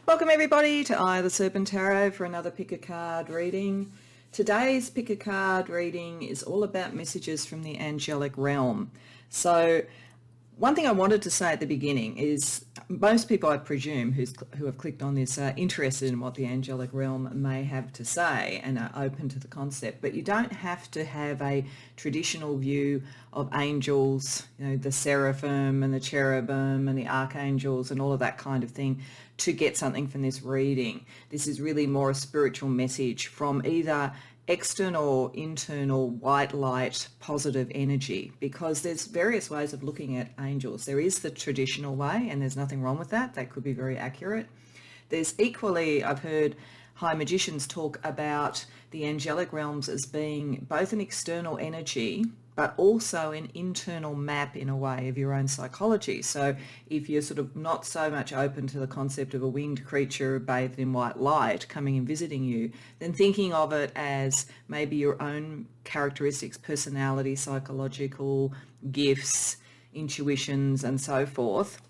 Welcome everybody to the Serpent Tarot for another pick a card reading. Today's pick a card reading is all about messages from the angelic realm. So one thing I wanted to say at the beginning is most people, I presume, who have clicked on this are interested in what the angelic realm may have to say and are open to the concept. But you don't have to have a traditional view of angels, the seraphim and the cherubim and the archangels and all of that kind of thing to get something from this reading. This is really more a spiritual message from either external or internal white light positive energy, because there's various ways of looking at angels. There is the traditional way, and there's nothing wrong with that. That could be very accurate. There's equally, I've heard high magicians talk about the angelic realms as being both an external energy but also an internal map in a way of your own psychology. So if you're sort of not so much open to the concept of a winged creature bathed in white light coming and visiting you, then thinking of it as maybe your own characteristics, personality, psychological gifts, intuitions and so forth,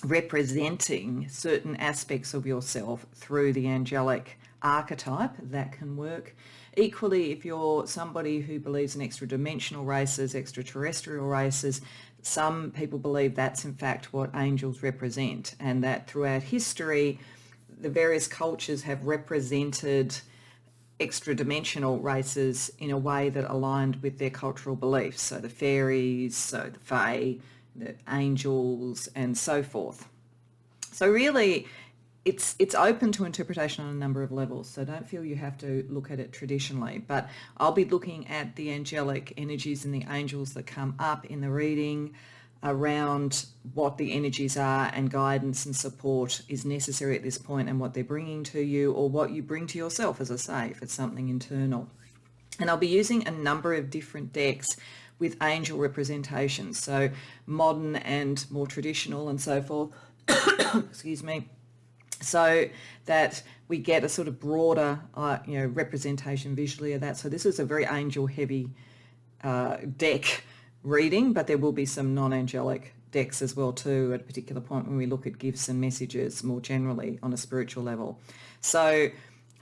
representing certain aspects of yourself through the angelic archetype, that can work. Equally, if you're somebody who believes in extra-dimensional races, extraterrestrial races, some people believe that's in fact what angels represent, and that throughout history the various cultures have represented extra-dimensional races in a way that aligned with their cultural beliefs. So the fairies, so the fae, the angels and so forth. So really it's open to interpretation on a number of levels, so don't feel you have to look at it traditionally. But I'll be looking at the angelic energies and the angels that come up in the reading around what the energies are, and guidance and support is necessary at this point, and what they're bringing to you or what you bring to yourself, as I say, if it's something internal. And I'll be using a number of different decks with angel representations, so modern and more traditional and so forth, excuse me, so that we get a sort of broader representation visually of that. So this is a very angel heavy deck reading, but there will be some non-angelic decks as well too at a particular point when we look at gifts and messages more generally on a spiritual level. So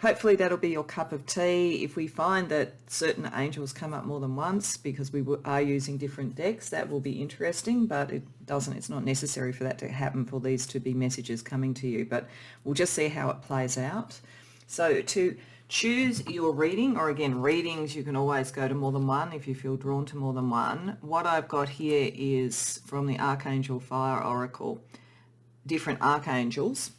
hopefully that'll be your cup of tea. If we find that certain angels come up more than once because we are using different decks, that will be interesting, but it's not necessary for that to happen for these to be messages coming to you, but we'll just see how it plays out. So to choose your reading, or again, readings, you can always go to more than one if you feel drawn to more than one. What I've got here is from the Archangel Fire Oracle, different archangels.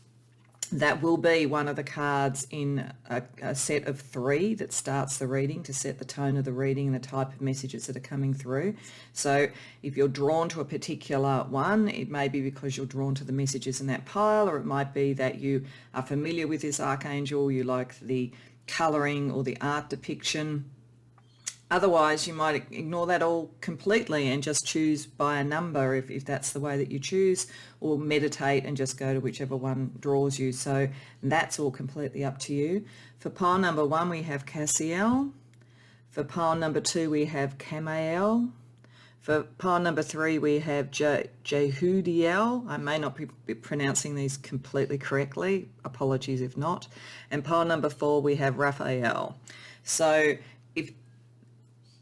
That will be one of the cards in a set of 3 that starts the reading to set the tone of the reading and the type of messages that are coming through. So if you're drawn to a particular one, it may be because you're drawn to the messages in that pile, or it might be that you are familiar with this archangel, you like the colouring or the art depiction. Otherwise, you might ignore that all completely and just choose by a number if that's the way that you choose, or meditate and just go to whichever one draws you. So that's all completely up to you. For pile number 1, we have Cassiel. For pile number 2, we have Camael. For pile number 3, we have Jehudiel. I may not be pronouncing these completely correctly. Apologies if not. And pile number 4, we have Raphael. So if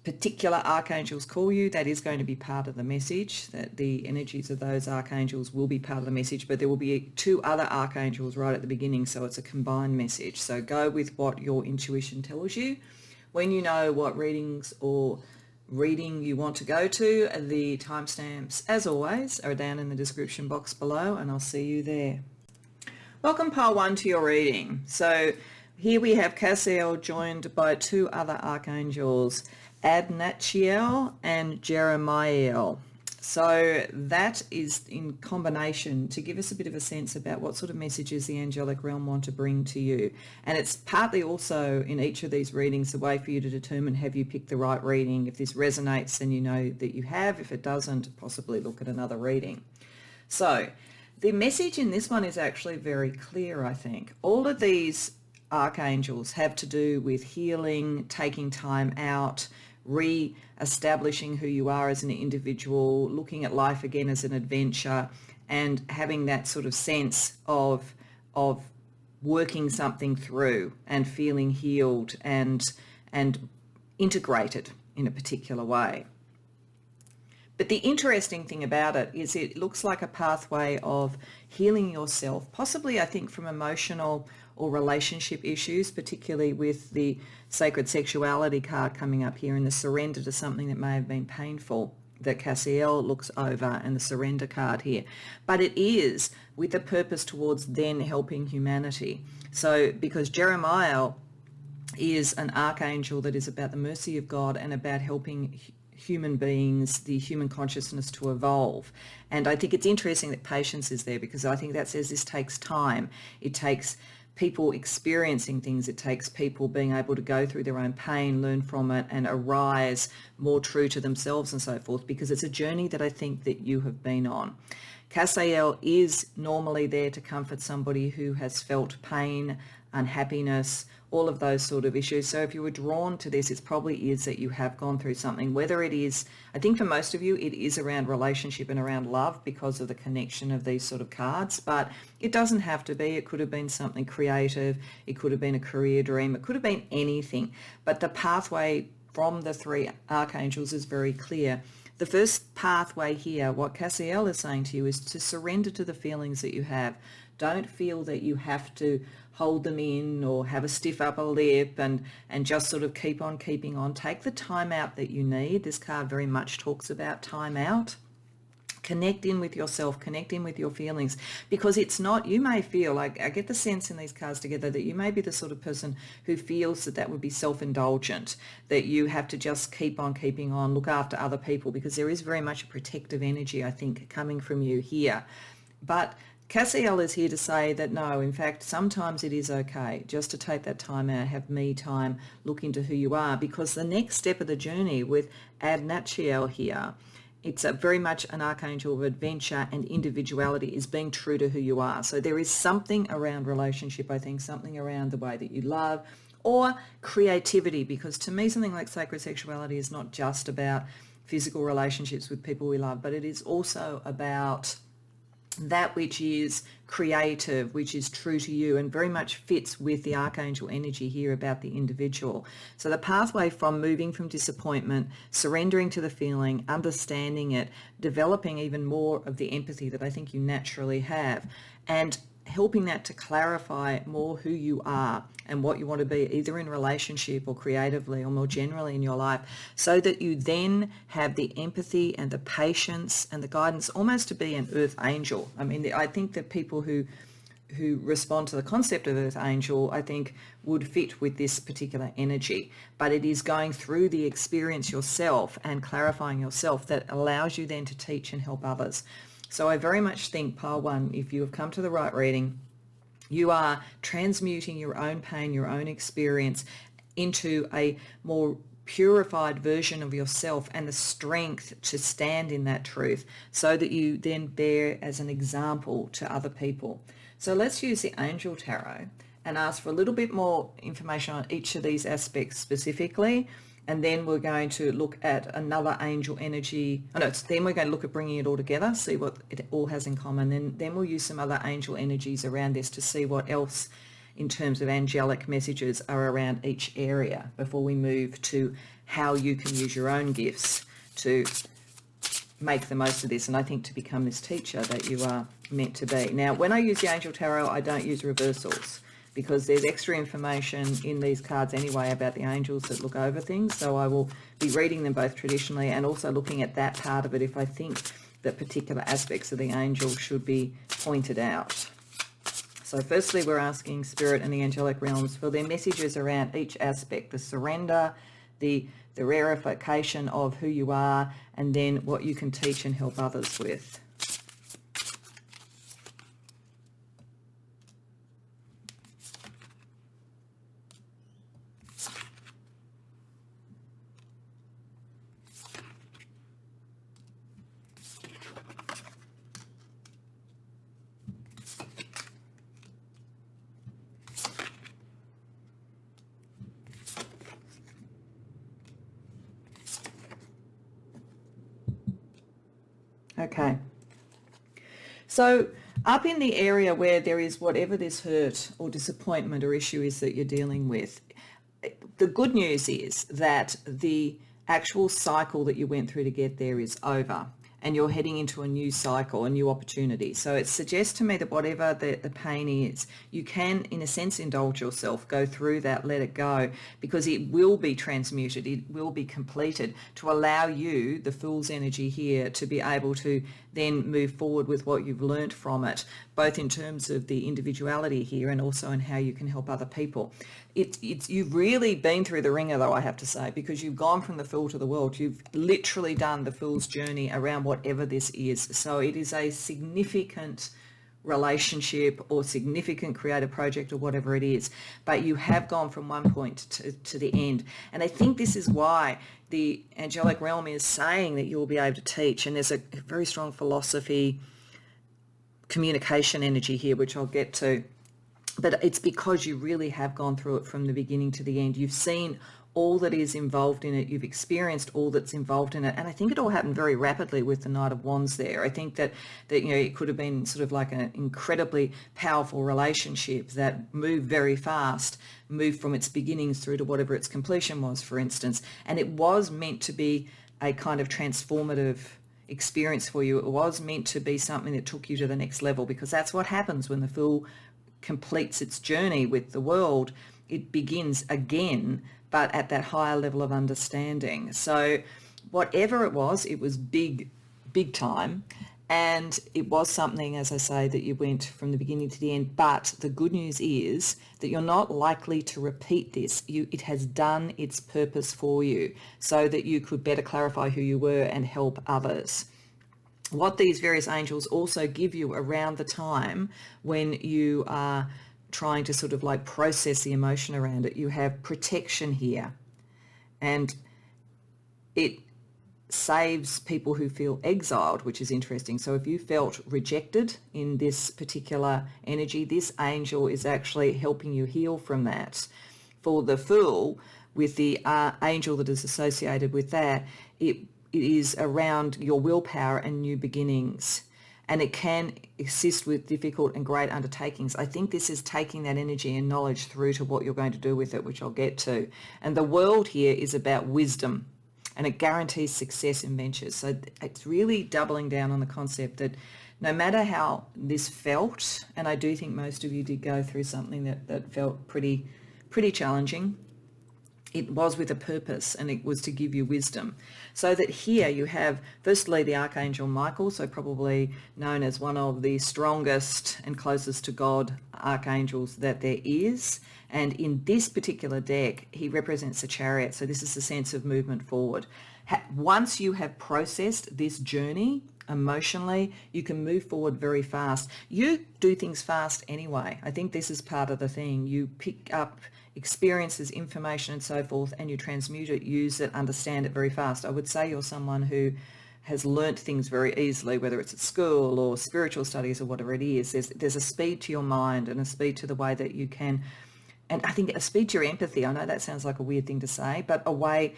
particular archangels call you, that is going to be part of the message, that the energies of those archangels will be part of the message, but there will be 2 other archangels right at the beginning, so it's a combined message. So go with what your intuition tells you. When you know what readings or reading you want to go to, the timestamps, as always, are down in the description box below, and I'll see you there. Welcome pile 1 to your reading. So here we have Cassiel joined by 2 other archangels, Adnachiel and Jeremiel. So that is in combination to give us a bit of a sense about what sort of messages the angelic realm want to bring to you. And it's partly also in each of these readings a way for you to determine, have you picked the right reading? If this resonates, then you know that you have. If it doesn't, possibly look at another reading. So the message in this one is actually very clear, I think. All of these archangels have to do with healing, taking time out, re-establishing who you are as an individual, looking at life again as an adventure, and having that sort of sense of working something through and feeling healed and integrated in a particular way. But the interesting thing about it is it looks like a pathway of healing yourself, possibly I think from emotional or relationship issues, particularly with the sacred sexuality card coming up here and the surrender to something that may have been painful that Cassiel looks over, and the surrender card here. But it is with a purpose towards then helping humanity. So because Jeremiah is an archangel that is about the mercy of God and about helping human beings, the human consciousness to evolve. And I think it's interesting that patience is there, because I think that says this takes time. It takes people experiencing things. It takes people being able to go through their own pain, learn from it, and arise more true to themselves and so forth, because it's a journey that I think that you have been on. Cassiel is normally there to comfort somebody who has felt pain, unhappiness, all of those sort of issues. So if you were drawn to this, it probably is that you have gone through something, whether it is, I think for most of you, it is around relationship and around love because of the connection of these sort of cards, but it doesn't have to be. It could have been something creative. It could have been a career dream. It could have been anything, but the pathway from the three archangels is very clear. The first pathway here, what Cassiel is saying to you, is to surrender to the feelings that you have. Don't feel that you have to hold them in or have a stiff upper lip and just sort of keep on keeping on. Take the time out that you need. This card very much talks about time out. Connect in with yourself, connect in with your feelings, because it's not, you may feel like, I get the sense in these cards together that you may be the sort of person who feels that that would be self-indulgent, that you have to just keep on keeping on, look after other people, because there is very much a protective energy, I think, coming from you here. But Cassiel is here to say that no, in fact, sometimes it is okay just to take that time out, have me time, look into who you are, because the next step of the journey with Adnachiel here, it's very much an archangel of adventure and individuality, is being true to who you are. So there is something around relationship, I think, something around the way that you love, or creativity, because to me something like sacred sexuality is not just about physical relationships with people we love, but it is also about that which is creative, which is true to you, and very much fits with the archangel energy here about the individual. So the pathway from moving from disappointment, surrendering to the feeling, understanding it, developing even more of the empathy that I think you naturally have, and helping that to clarify more who you are and what you want to be, either in relationship or creatively or more generally in your life, so that you then have the empathy and the patience and the guidance almost to be an earth angel. I mean, I think that people who respond to the concept of earth angel, I think, would fit with this particular energy. But it is going through the experience yourself and clarifying yourself that allows you then to teach and help others. So I very much think, pile one, if you have come to the right reading, you are transmuting your own pain, your own experience into a more purified version of yourself and the strength to stand in that truth, so that you then bear as an example to other people. So let's use the Angel Tarot and ask for a little bit more information on each of these aspects specifically. And then we're going to look at another angel energy. Then we're going to look at bringing it all together, see what it all has in common. And then we'll use some other angel energies around this to see what else in terms of angelic messages are around each area before we move to how you can use your own gifts to make the most of this, and I think to become this teacher that you are meant to be. Now, when I use the Angel Tarot, I don't use reversals, because there's extra information in these cards anyway about the angels that look over things. So I will be reading them both traditionally and also looking at that part of it if I think that particular aspects of the angel should be pointed out. So firstly, we're asking Spirit and the angelic realms for their messages around each aspect, the surrender, the rarefication of who you are, and then what you can teach and help others with. Okay, so Up in the area where there is whatever this hurt or disappointment or issue is that you're dealing with, the good news is that the actual cycle that you went through to get there is over, and you're heading into a new cycle, a new opportunity. So it suggests to me that whatever the pain is, you can, in a sense, indulge yourself, go through that, let it go, because it will be transmuted, it will be completed to allow you, the Fool's energy here, to be able to then move forward with what you've learnt from it, both in terms of the individuality here and also in how you can help other people. You've really been through the ringer, though, I have to say, because you've gone from the Fool to the World. You've literally done the Fool's journey around whatever this is. So it is a significant relationship or significant creative project or whatever it is, but you have gone from one point to the end. And I think this is why the angelic realm is saying that you'll be able to teach, and there's a very strong philosophy, communication energy here, which I'll get to. But it's because you really have gone through it from the beginning to the end. You've seen all that is involved in it. You've experienced all that's involved in it. And I think it all happened very rapidly with the Knight of Wands there. I think that it could have been sort of like an incredibly powerful relationship that moved very fast, moved from its beginnings through to whatever its completion was, for instance. And it was meant to be a kind of transformative experience for you. It was meant to be something that took you to the next level, because that's what happens when the Fool completes its journey with the world. It begins again, but at that higher level of understanding. So whatever it was big time, and it was something, as I say, that you went from the beginning to the end. But the good news is that you're not likely to repeat this. It has done its purpose for you so that you could better clarify who you were and help others. What these various angels also give you around the time when you are trying to sort of like process the emotion around it, you have protection here, and it saves people who feel exiled, which is interesting. So if you felt rejected in this particular energy, this angel is actually helping you heal from that. For the Fool, with the angel that is associated with that, it is around your willpower and new beginnings, and it can assist with difficult and great undertakings. I think this is taking that energy and knowledge through to what you're going to do with it, which I'll get to. And the World here is about wisdom, and it guarantees success in ventures. So it's really doubling down on the concept that no matter how this felt, and I do think most of you did go through something that felt pretty challenging, it was with a purpose, and it was to give you wisdom. So that here you have, firstly, the Archangel Michael, so probably known as one of the strongest and closest to God archangels that there is. And in this particular deck, he represents a chariot. So this is the sense of movement forward. Once you have processed this journey emotionally, you can move forward very fast. You do things fast anyway. I think this is part of the thing. You pick up experiences, information and so forth, and you transmute it, use it, understand it very fast. I would say you're someone who has learnt things very easily, whether it's at school or spiritual studies or whatever it is. There's a speed to your mind and a speed to the way that you can, and I think a speed to your empathy. I know that sounds like a weird thing to say, but a way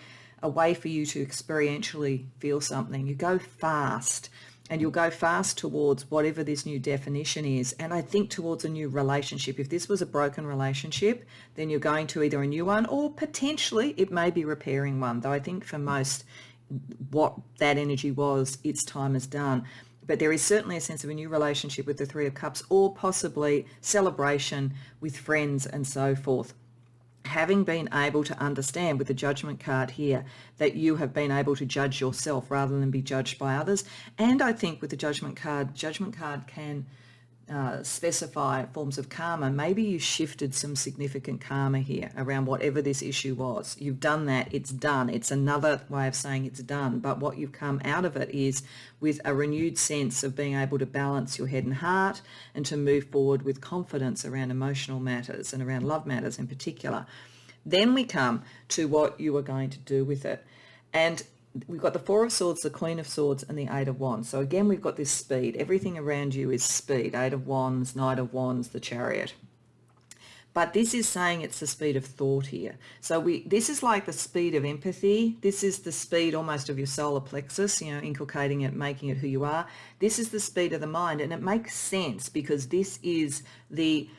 for you to experientially feel something. You go fast, and you'll go fast towards whatever this new definition is. And I think towards a new relationship. If this was a broken relationship, then you're going to either a new one, or potentially it may be repairing one. Though I think for most, what that energy was, its time is done. But there is certainly a sense of a new relationship with the Three of Cups, or possibly celebration with friends and so forth. Having been able to understand with the Judgment card here that you have been able to judge yourself rather than be judged by others. And I think with the Judgment card can specify forms of karma. Maybe you shifted some significant karma here around whatever this issue was. You've done that. It's done. It's another way of saying it's done. But what you've come out of it is with a renewed sense of being able to balance your head and heart, and to move forward with confidence around emotional matters and around love matters in particular. Then we come to what you are going to do with it. And we've got the Four of Swords, the Queen of Swords, and the Eight of Wands. So again, we've got this speed. Everything around you is speed. Eight of Wands, Knight of Wands, the Chariot. But this is saying it's the speed of thought here. So this is like the speed of empathy. This is the speed almost of your solar plexus, inculcating it, making it who you are. This is the speed of the mind. And it makes sense because this is the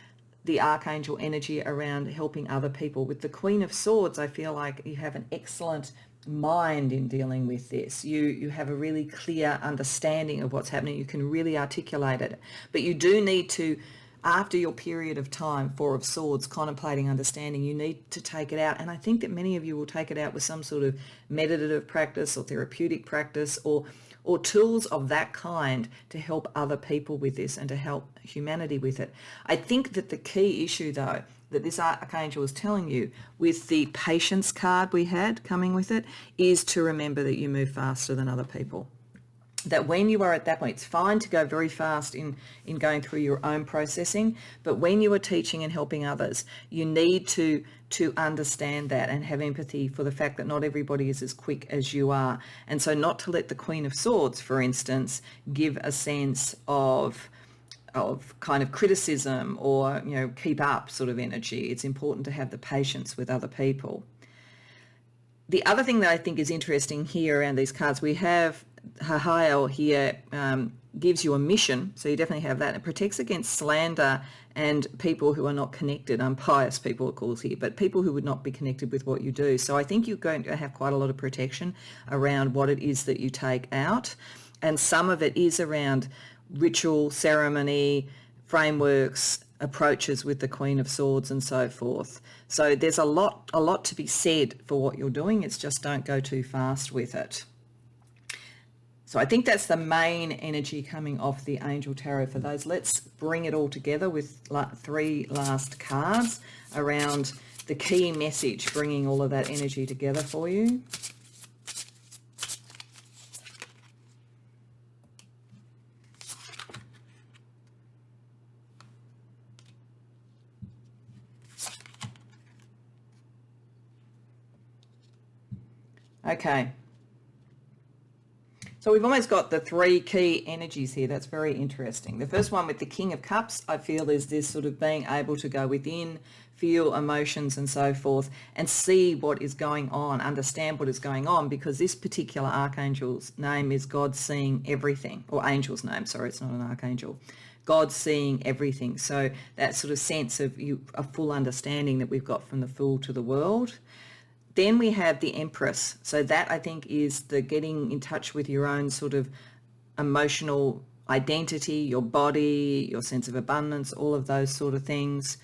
archangel energy around helping other people. With the Queen of Swords, I feel like you have an excellent mind in dealing with this. You have a really clear understanding of what's happening. You can really articulate it. But you do need to, after your period of time, Four of Swords, contemplating, understanding, you need to take it out. And I think that many of you will take it out with some sort of meditative practice or therapeutic practice or tools of that kind to help other people with this and to help humanity with it. I think that the key issue, though, that this archangel is telling you with the patience card we had coming with it is to remember that you move faster than other people. That when you are at that point, it's fine to go very fast in going through your own processing, but when you are teaching and helping others, you need to understand that and have empathy for the fact that not everybody is as quick as you are. And so not to let the Queen of Swords, for instance, give a sense of kind of criticism or, keep up sort of energy. It's important to have the patience with other people. The other thing that I think is interesting here around these cards, we have Hahael here, gives you a mission, so you definitely have that. It protects against slander and people who are not connected, unpious people it calls here, but people who would not be connected with what you do. So I think you're going to have quite a lot of protection around what it is that you take out, and some of it is around ritual, ceremony, frameworks, approaches with the Queen of Swords and so forth. So there's a lot to be said for what you're doing. It's just don't go too fast with it. So I think that's the main energy coming off the Angel Tarot for those. Let's bring it all together with three last cards around the key message, bringing all of that energy together for you. Okay. So we've almost got the three key energies here. That's very interesting. The first one with the King of Cups, I feel, is this sort of being able to go within, feel emotions and so forth, and see what is going on, understand what is going on, because this particular archangel's name is God seeing everything, or angel's name, sorry, it's not an archangel. God seeing everything. So that sort of sense of a full understanding that we've got from the Fool to the World. Then we have the Empress. So that, I think, is the getting in touch with your own sort of emotional identity, your body, your sense of abundance, all of those sort of things.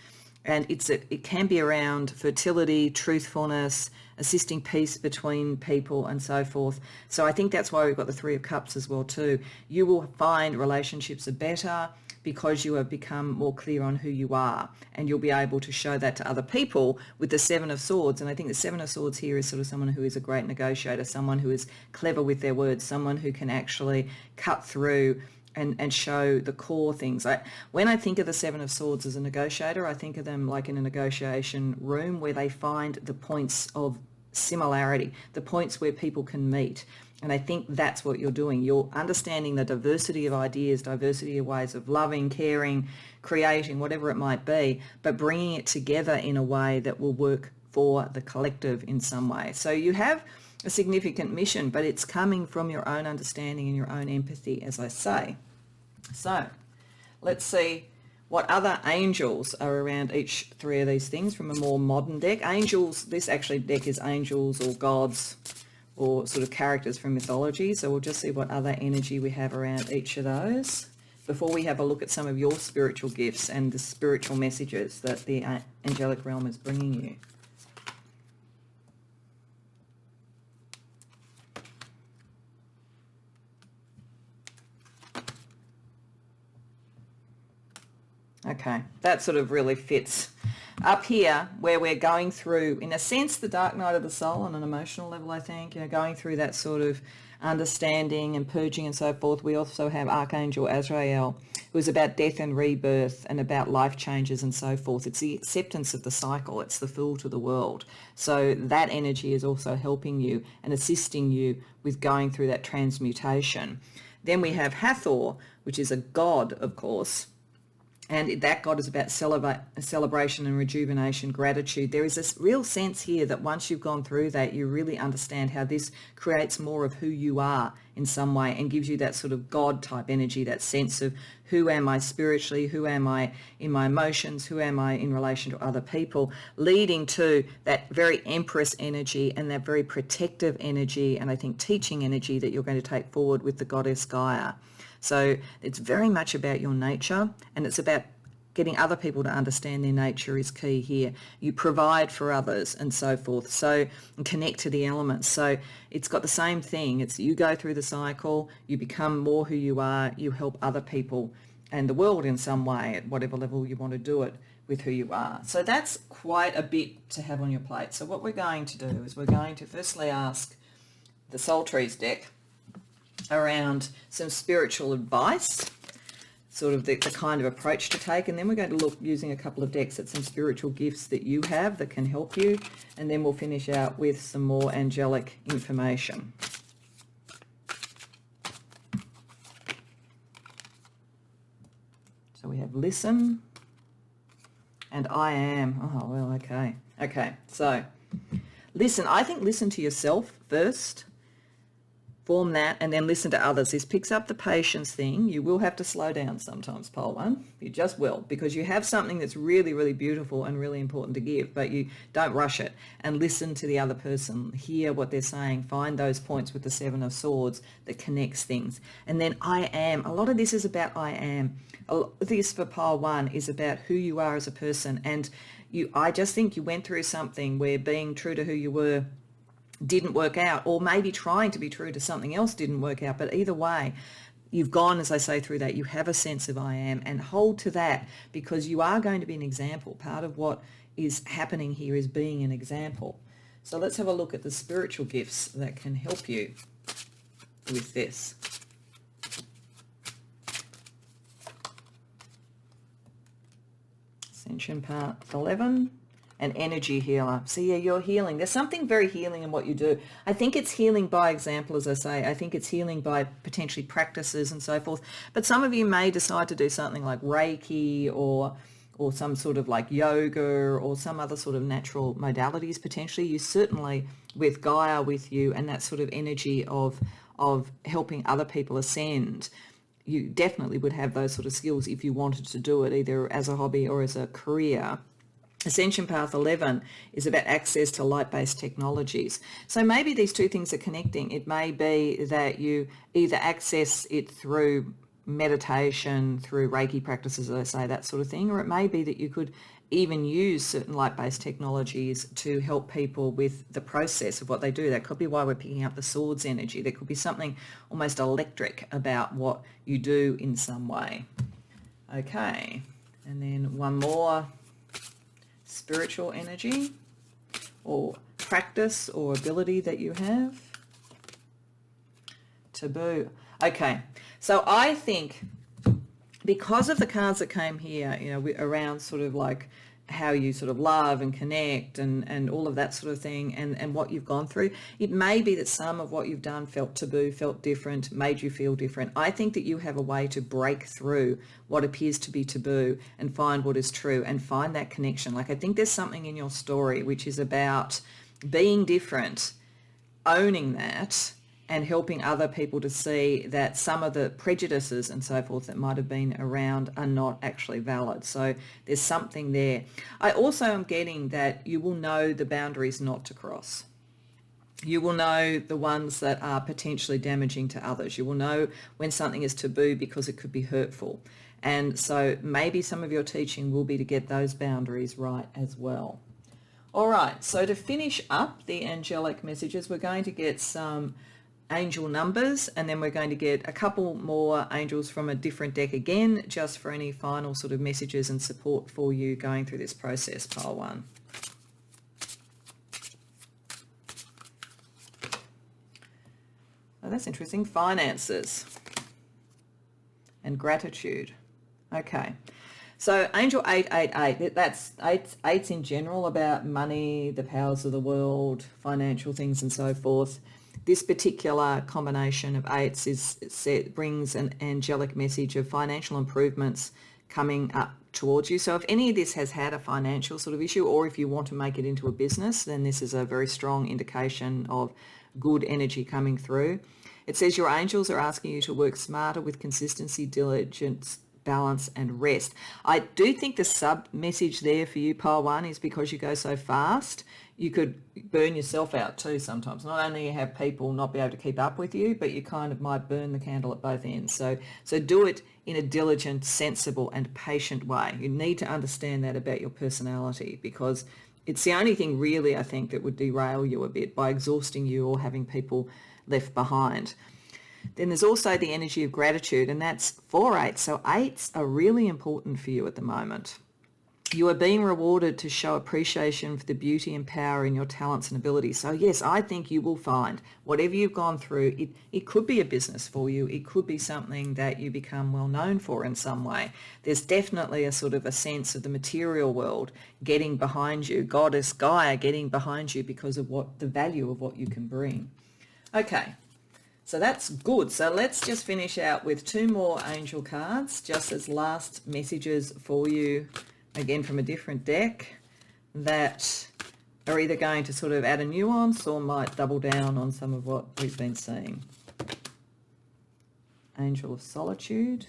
And it can be around fertility, truthfulness, assisting peace between people and so forth. So I think that's why we've got the Three of Cups as well too. You will find relationships are better because you have become more clear on who you are, and you'll be able to show that to other people with the Seven of Swords. And I think the Seven of Swords here is sort of someone who is a great negotiator, someone who is clever with their words, someone who can actually cut through and show the core things. When I think of the Seven of Swords as a negotiator, I think of them like in a negotiation room where they find the points of similarity, the points where people can meet. And I think that's what you're doing. You're understanding the diversity of ideas, diversity of ways of loving, caring, creating, whatever it might be, but bringing it together in a way that will work for the collective in some way. So you have a significant mission, but it's coming from your own understanding and your own empathy, as I say. So let's see what other angels are around each three of these things from a more modern deck. Angels, this actually deck is angels or gods or sort of characters from mythology. So we'll just see what other energy we have around each of those before we have a look at some of your spiritual gifts and the spiritual messages that the angelic realm is bringing you. Okay, that sort of really fits. Up here, where we're going through, in a sense, the dark night of the soul on an emotional level, I think, going through that sort of understanding and purging and so forth. We also have Archangel Azrael, who is about death and rebirth and about life changes and so forth. It's the acceptance of the cycle. It's the Fool to the World. So that energy is also helping you and assisting you with going through that transmutation. Then we have Hathor, which is a god, of course. And that God is about celebration and rejuvenation, gratitude. There is this real sense here that once you've gone through that, you really understand how this creates more of who you are in some way and gives you that sort of God type energy, that sense of who am I spiritually, who am I in my emotions, who am I in relation to other people, leading to that very Empress energy and that very protective energy and I think teaching energy that you're going to take forward with the goddess Gaia. So it's very much about your nature, and it's about getting other people to understand their nature is key here. You provide for others and so forth, so and connect to the elements. So it's got the same thing. It's you go through the cycle, you become more who you are, you help other people and the world in some way at whatever level you want to do it with who you are. So that's quite a bit to have on your plate. So what we're going to do is we're going to firstly ask the Soul Trees deck around some spiritual advice, sort of the kind of approach to take, and then we're going to look using a couple of decks at some spiritual gifts that you have that can help you, and then we'll finish out with some more angelic information. So we have listen and I am. Oh, well, okay. Okay, so listen. I think listen to yourself first. Form that and then listen to others. This picks up the patience thing. You will have to slow down sometimes, pole one. You just will, because you have something that's really, really beautiful and really important to give, but you don't rush it and listen to the other person, hear what they're saying, find those points with the Seven of Swords that connects things. And then I am. A lot of this is about I am. A lot of this for pile one is about who you are as a person. And I just think you went through something where being true to who you were didn't work out, or maybe trying to be true to something else didn't work out. But either way, you've gone, as I say, through that. You have a sense of I am, and hold to that, because you are going to be an example. Part of what is happening here is being an example. So let's have a look at the spiritual gifts that can help you with this. Ascension part 11. An energy healer. So yeah, you're healing. There's something very healing in what you do. I think it's healing by example, as I say. I think it's healing by potentially practices and so forth. But some of you may decide to do something like Reiki or some sort of like yoga or some other sort of natural modalities potentially. You certainly, with Gaia with you and that sort of energy of helping other people ascend, you definitely would have those sort of skills if you wanted to do it, either as a hobby or as a career. Ascension Path 11 is about access to light-based technologies. So maybe these two things are connecting. It may be that you either access it through meditation, through Reiki practices, as I say, that sort of thing, or it may be that you could even use certain light-based technologies to help people with the process of what they do. That could be why we're picking up the swords energy. There could be something almost electric about what you do in some way. Okay, and then one more. Spiritual energy or practice or ability that you have. Taboo. Okay, so I think because of the cards that came here, around sort of like how you sort of love and connect and all of that sort of thing and what you've gone through, it may be that some of what you've done felt taboo, felt different, made you feel different. I think that you have a way to break through what appears to be taboo and find what is true and find that connection. Like I think there's something in your story which is about being different, owning that, and helping other people to see that some of the prejudices and so forth that might have been around are not actually valid. So there's something there. I also am getting that you will know the boundaries not to cross. You will know the ones that are potentially damaging to others. You will know when something is taboo because it could be hurtful. And so maybe some of your teaching will be to get those boundaries right as well. All right, so to finish up the angelic messages, we're going to get some angel numbers, and then we're going to get a couple more angels from a different deck again, just for any final sort of messages and support for you going through this process, pile one. Oh, that's interesting. Finances and gratitude. Okay. So Angel 888, that's eights in general about money, the powers of the world, financial things and so forth. This particular combination of eights brings an angelic message of financial improvements, coming up towards you. So if any of this has had a financial sort of issue, or if you want to make it into a business, then this is a very strong indication of good energy coming through. It says your angels are asking you to work smarter with consistency, diligence, balance and rest. I do think the sub message there for you, Pile 1, is because you go so fast, you could burn yourself out too sometimes. Not only you have people not be able to keep up with you, but you kind of might burn the candle at both ends. So do it in a diligent, sensible and patient way. You need to understand that about your personality, because it's the only thing really, I think, that would derail you a bit by exhausting you or having people left behind. Then there's also the energy of gratitude, and that's 4/8. So 8s are really important for you at the moment. You are being rewarded to show appreciation for the beauty and power in your talents and abilities. So yes, I think you will find whatever you've gone through, it could be a business for you. It could be something that you become well known for in some way. There's definitely a sort of a sense of the material world getting behind you, Goddess Gaia getting behind you because of what the value of what you can bring. Okay. So that's good. So let's just finish out with 2 more angel cards, just as last messages for you, again from a different deck, that are either going to sort of add a nuance or might double down on some of what we've been seeing. Angel of Solitude.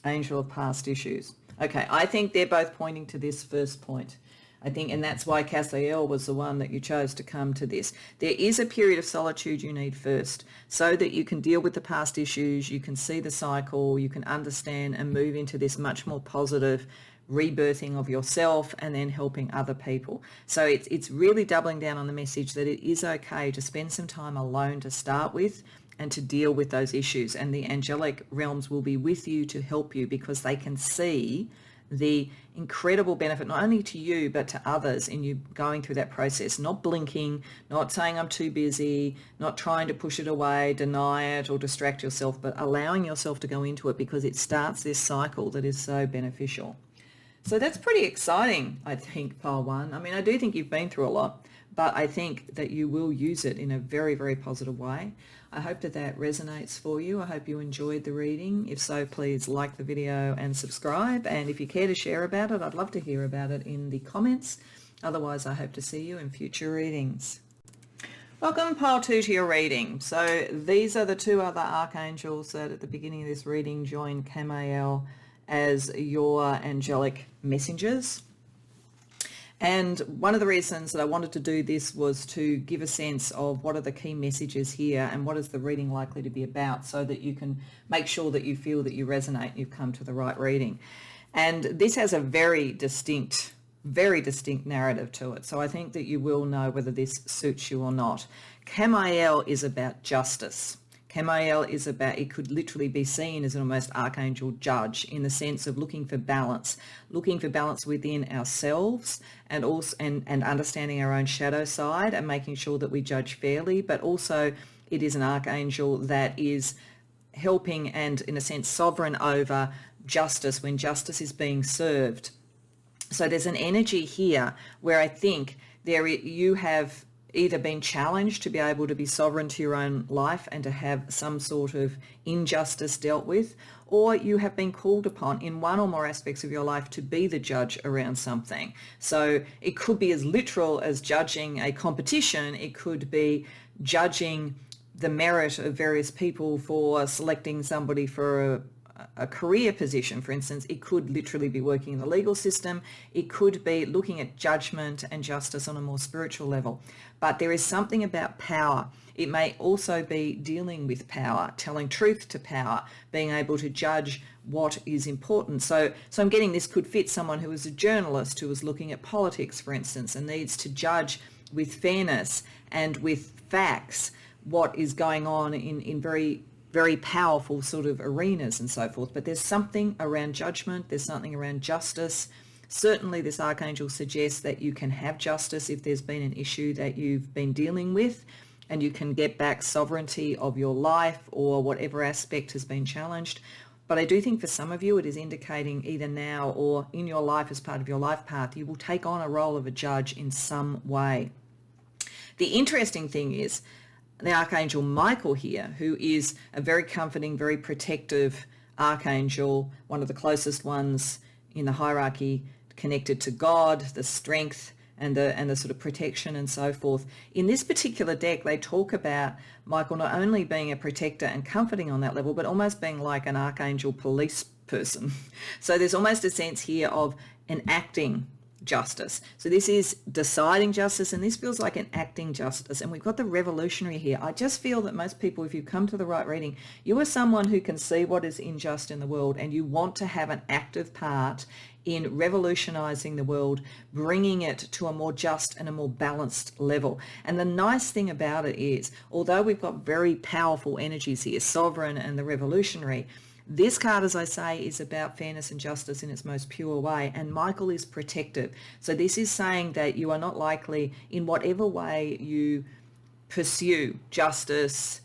Angel of Past Issues. Okay, I think they're both pointing to this first point. I think, and that's why Cassiel was the one that you chose to come to this. There is a period of solitude you need first so that you can deal with the past issues, you can see the cycle, you can understand and move into this much more positive rebirthing of yourself and then helping other people. So it's really doubling down on the message that it is okay to spend some time alone to start with and to deal with those issues. And the angelic realms will be with you to help you because they can see the incredible benefit not only to you but to others in you going through that process, not blinking, not saying I'm too busy, not trying to push it away, deny it or distract yourself, but allowing yourself to go into it because it starts this cycle that is so beneficial. So that's pretty exciting, I think, Pile 1. I mean, I do think you've been through a lot, but I think that you will use it in a very, very positive way. I hope that that resonates for you. I hope you enjoyed the reading. If so, please like the video and subscribe. And if you care to share about it, I'd love to hear about it in the comments. Otherwise, I hope to see you in future readings. Welcome, Pile 2, to your reading. So these are the 2 other archangels that at the beginning of this reading joined Camael as your angelic messengers. And one of the reasons that I wanted to do this was to give a sense of what are the key messages here and what is the reading likely to be about so that you can make sure that you feel that you resonate and you've come to the right reading. And this has a very distinct narrative to it. So I think that you will know whether this suits you or not. Camael is about justice. Camael is about, it could literally be seen as an almost archangel judge in the sense of looking for balance within ourselves and also and understanding our own shadow side and making sure that we judge fairly, but also it is an archangel that is helping and in a sense sovereign over justice when justice is being served. So there's an energy here where I think you have either been challenged to be able to be sovereign to your own life and to have some sort of injustice dealt with, or you have been called upon in one or more aspects of your life to be the judge around something. So it could be as literal as judging a competition. It could be judging the merit of various people for selecting somebody for a career position, for instance. It could literally be working in the legal system. It could be looking at judgment and justice on a more spiritual level. But there is something about power. It may also be dealing with power, telling truth to power, being able to judge what is important. So I'm getting this could fit someone who is a journalist who is looking at politics, for instance, and needs to judge with fairness and with facts what is going on in very, very powerful sort of arenas and so forth. But there's something around judgment, there's something around justice. Certainly this archangel suggests that you can have justice if there's been an issue that you've been dealing with, and you can get back sovereignty of your life or whatever aspect has been challenged. But I do think for some of you it is indicating either now or in your life as part of your life path, you will take on a role of a judge in some way. The interesting thing is the Archangel Michael here, who is a very comforting, very protective Archangel, one of the closest ones in the hierarchy, connected to God, the strength and the sort of protection and so forth. In this particular deck, they talk about Michael not only being a protector and comforting on that level, but almost being like an archangel police person. So there's almost a sense here of enacting justice. So this is deciding justice, and this feels like an acting justice. And we've got the revolutionary here. I just feel that most people, if you come to the right reading, you are someone who can see what is unjust in the world, and you want to have an active part in revolutionizing the world, bringing it to a more just and a more balanced level. And the nice thing about it is, although we've got very powerful energies here, sovereign and the revolutionary, this card, as I say, is about fairness and justice in its most pure way, and Michael is protective. So this is saying that you are not likely, in whatever way you pursue justice,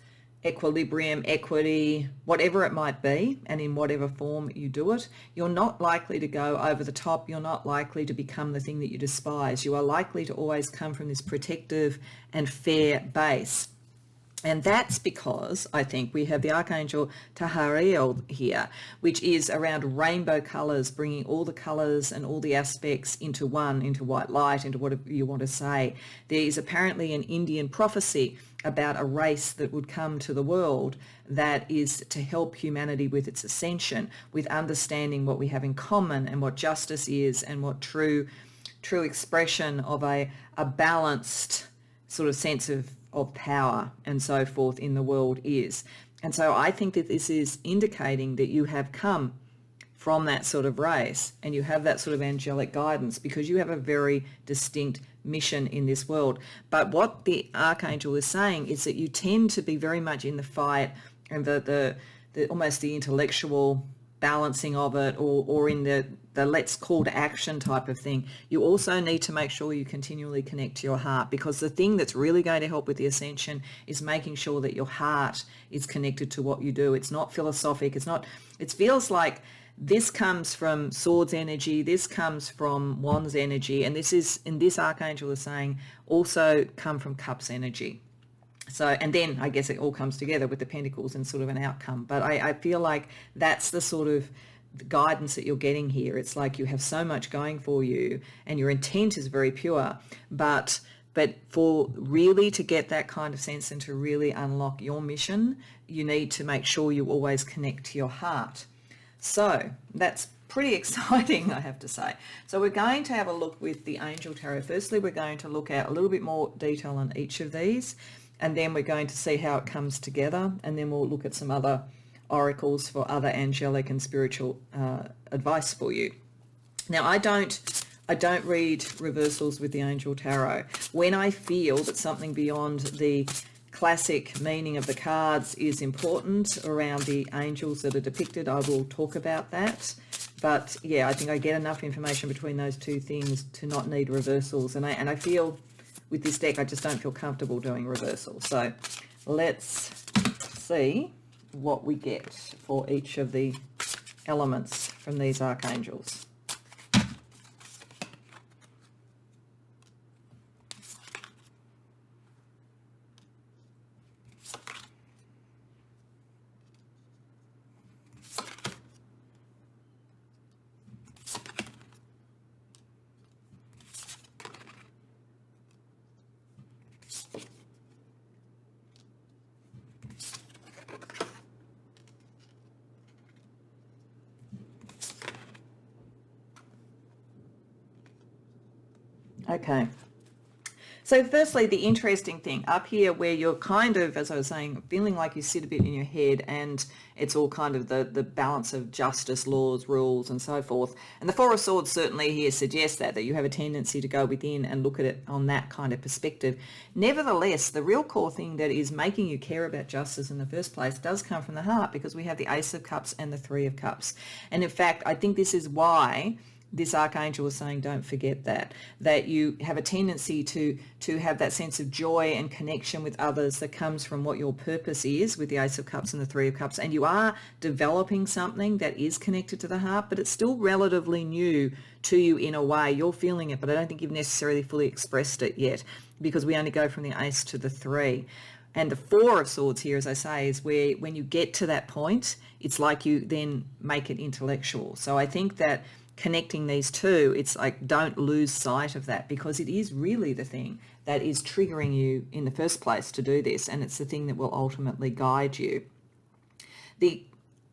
equilibrium, equity, whatever it might be, and in whatever form you do it, you're not likely to go over the top. You're not likely to become the thing that you despise. You are likely to always come from this protective and fair base. And that's because I think we have the Archangel Tahariel here, which is around rainbow colours, bringing all the colours and all the aspects into one, into white light, into whatever you want to say. There is apparently an Indian prophecy about a race that would come to the world that is to help humanity with its ascension, with understanding what we have in common and what justice is and what true expression of a balanced sort of sense of power and so forth in the world is. And so I think that this is indicating that you have come from that sort of race and you have that sort of angelic guidance because you have a very distinct mission in this world. But what the Archangel is saying is that you tend to be very much in the fight and the almost the intellectual balancing of it, or in the let's call to action type of thing. You also need to make sure you continually connect to your heart, because the thing that's really going to help with the ascension is making sure that your heart is connected to what you do. It's not philosophic. It feels like this comes from swords energy, this comes from wands energy, and this Archangel is saying also come from cups energy. So, and then I guess it all comes together with the pentacles and sort of an outcome. But I feel like that's the sort of guidance that you're getting here. It's like you have so much going for you and your intent is very pure. But for really to get that kind of sense and to really unlock your mission, you need to make sure you always connect to your heart. So that's pretty exciting, I have to say. So we're going to have a look with the Angel Tarot. Firstly, we're going to look at a little bit more detail on each of these. And then we're going to see how it comes together, and then we'll look at some other oracles for other angelic and spiritual advice for you. Now, I don't read reversals with the Angel Tarot. When I feel that something beyond the classic meaning of the cards is important around the angels that are depicted, I will talk about that. But yeah, I think I get enough information between those two things to not need reversals, and I feel with this deck, I just don't feel comfortable doing reversals. So let's see what we get for each of the elements from these archangels. Okay, so firstly, the interesting thing up here where you're kind of, as I was saying, feeling like you sit a bit in your head and it's all kind of the balance of justice, laws, rules and so forth. And the Four of Swords certainly here suggests that you have a tendency to go within and look at it on that kind of perspective. Nevertheless, the real core thing that is making you care about justice in the first place does come from the heart, because we have the Ace of Cups and the Three of Cups. And in fact, I think this is why this Archangel is saying don't forget that you have a tendency to have that sense of joy and connection with others that comes from what your purpose is with the Ace of Cups and the Three of Cups. And you are developing something that is connected to the heart, but it's still relatively new to you in a way. You're feeling it, but I don't think you've necessarily fully expressed it yet, because we only go from the Ace to the Three. And the Four of Swords here, as I say, is where when you get to that point, it's like you then make it intellectual. So I think that connecting these two, it's like don't lose sight of that, because it is really the thing that is triggering you in the first place to do this, and it's the thing that will ultimately guide you. The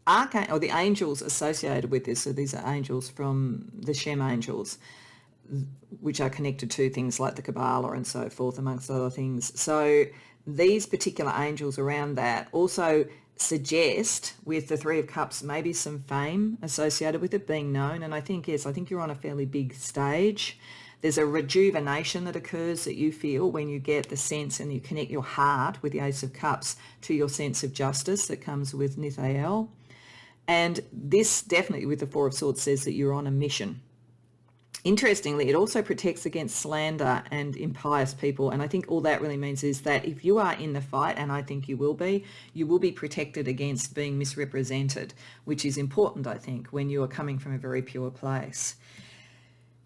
archangel or the angels associated with this, so these are angels from the Shem angels, which are connected to things like the Kabbalah and so forth, amongst other things. So these particular angels around that also suggest, with the Three of Cups, maybe some fame associated with it, being known. And I think, yes, I think you're on a fairly big stage. There's a rejuvenation that occurs that you feel when you get the sense and you connect your heart with the Ace of Cups to your sense of justice that comes with Nithael. And this definitely with the Four of Swords says that you're on a mission. Interestingly, it also protects against slander and impious people. And I think all that really means is that if you are in the fight, and I think you will be protected against being misrepresented, which is important, I think, when you are coming from a very pure place.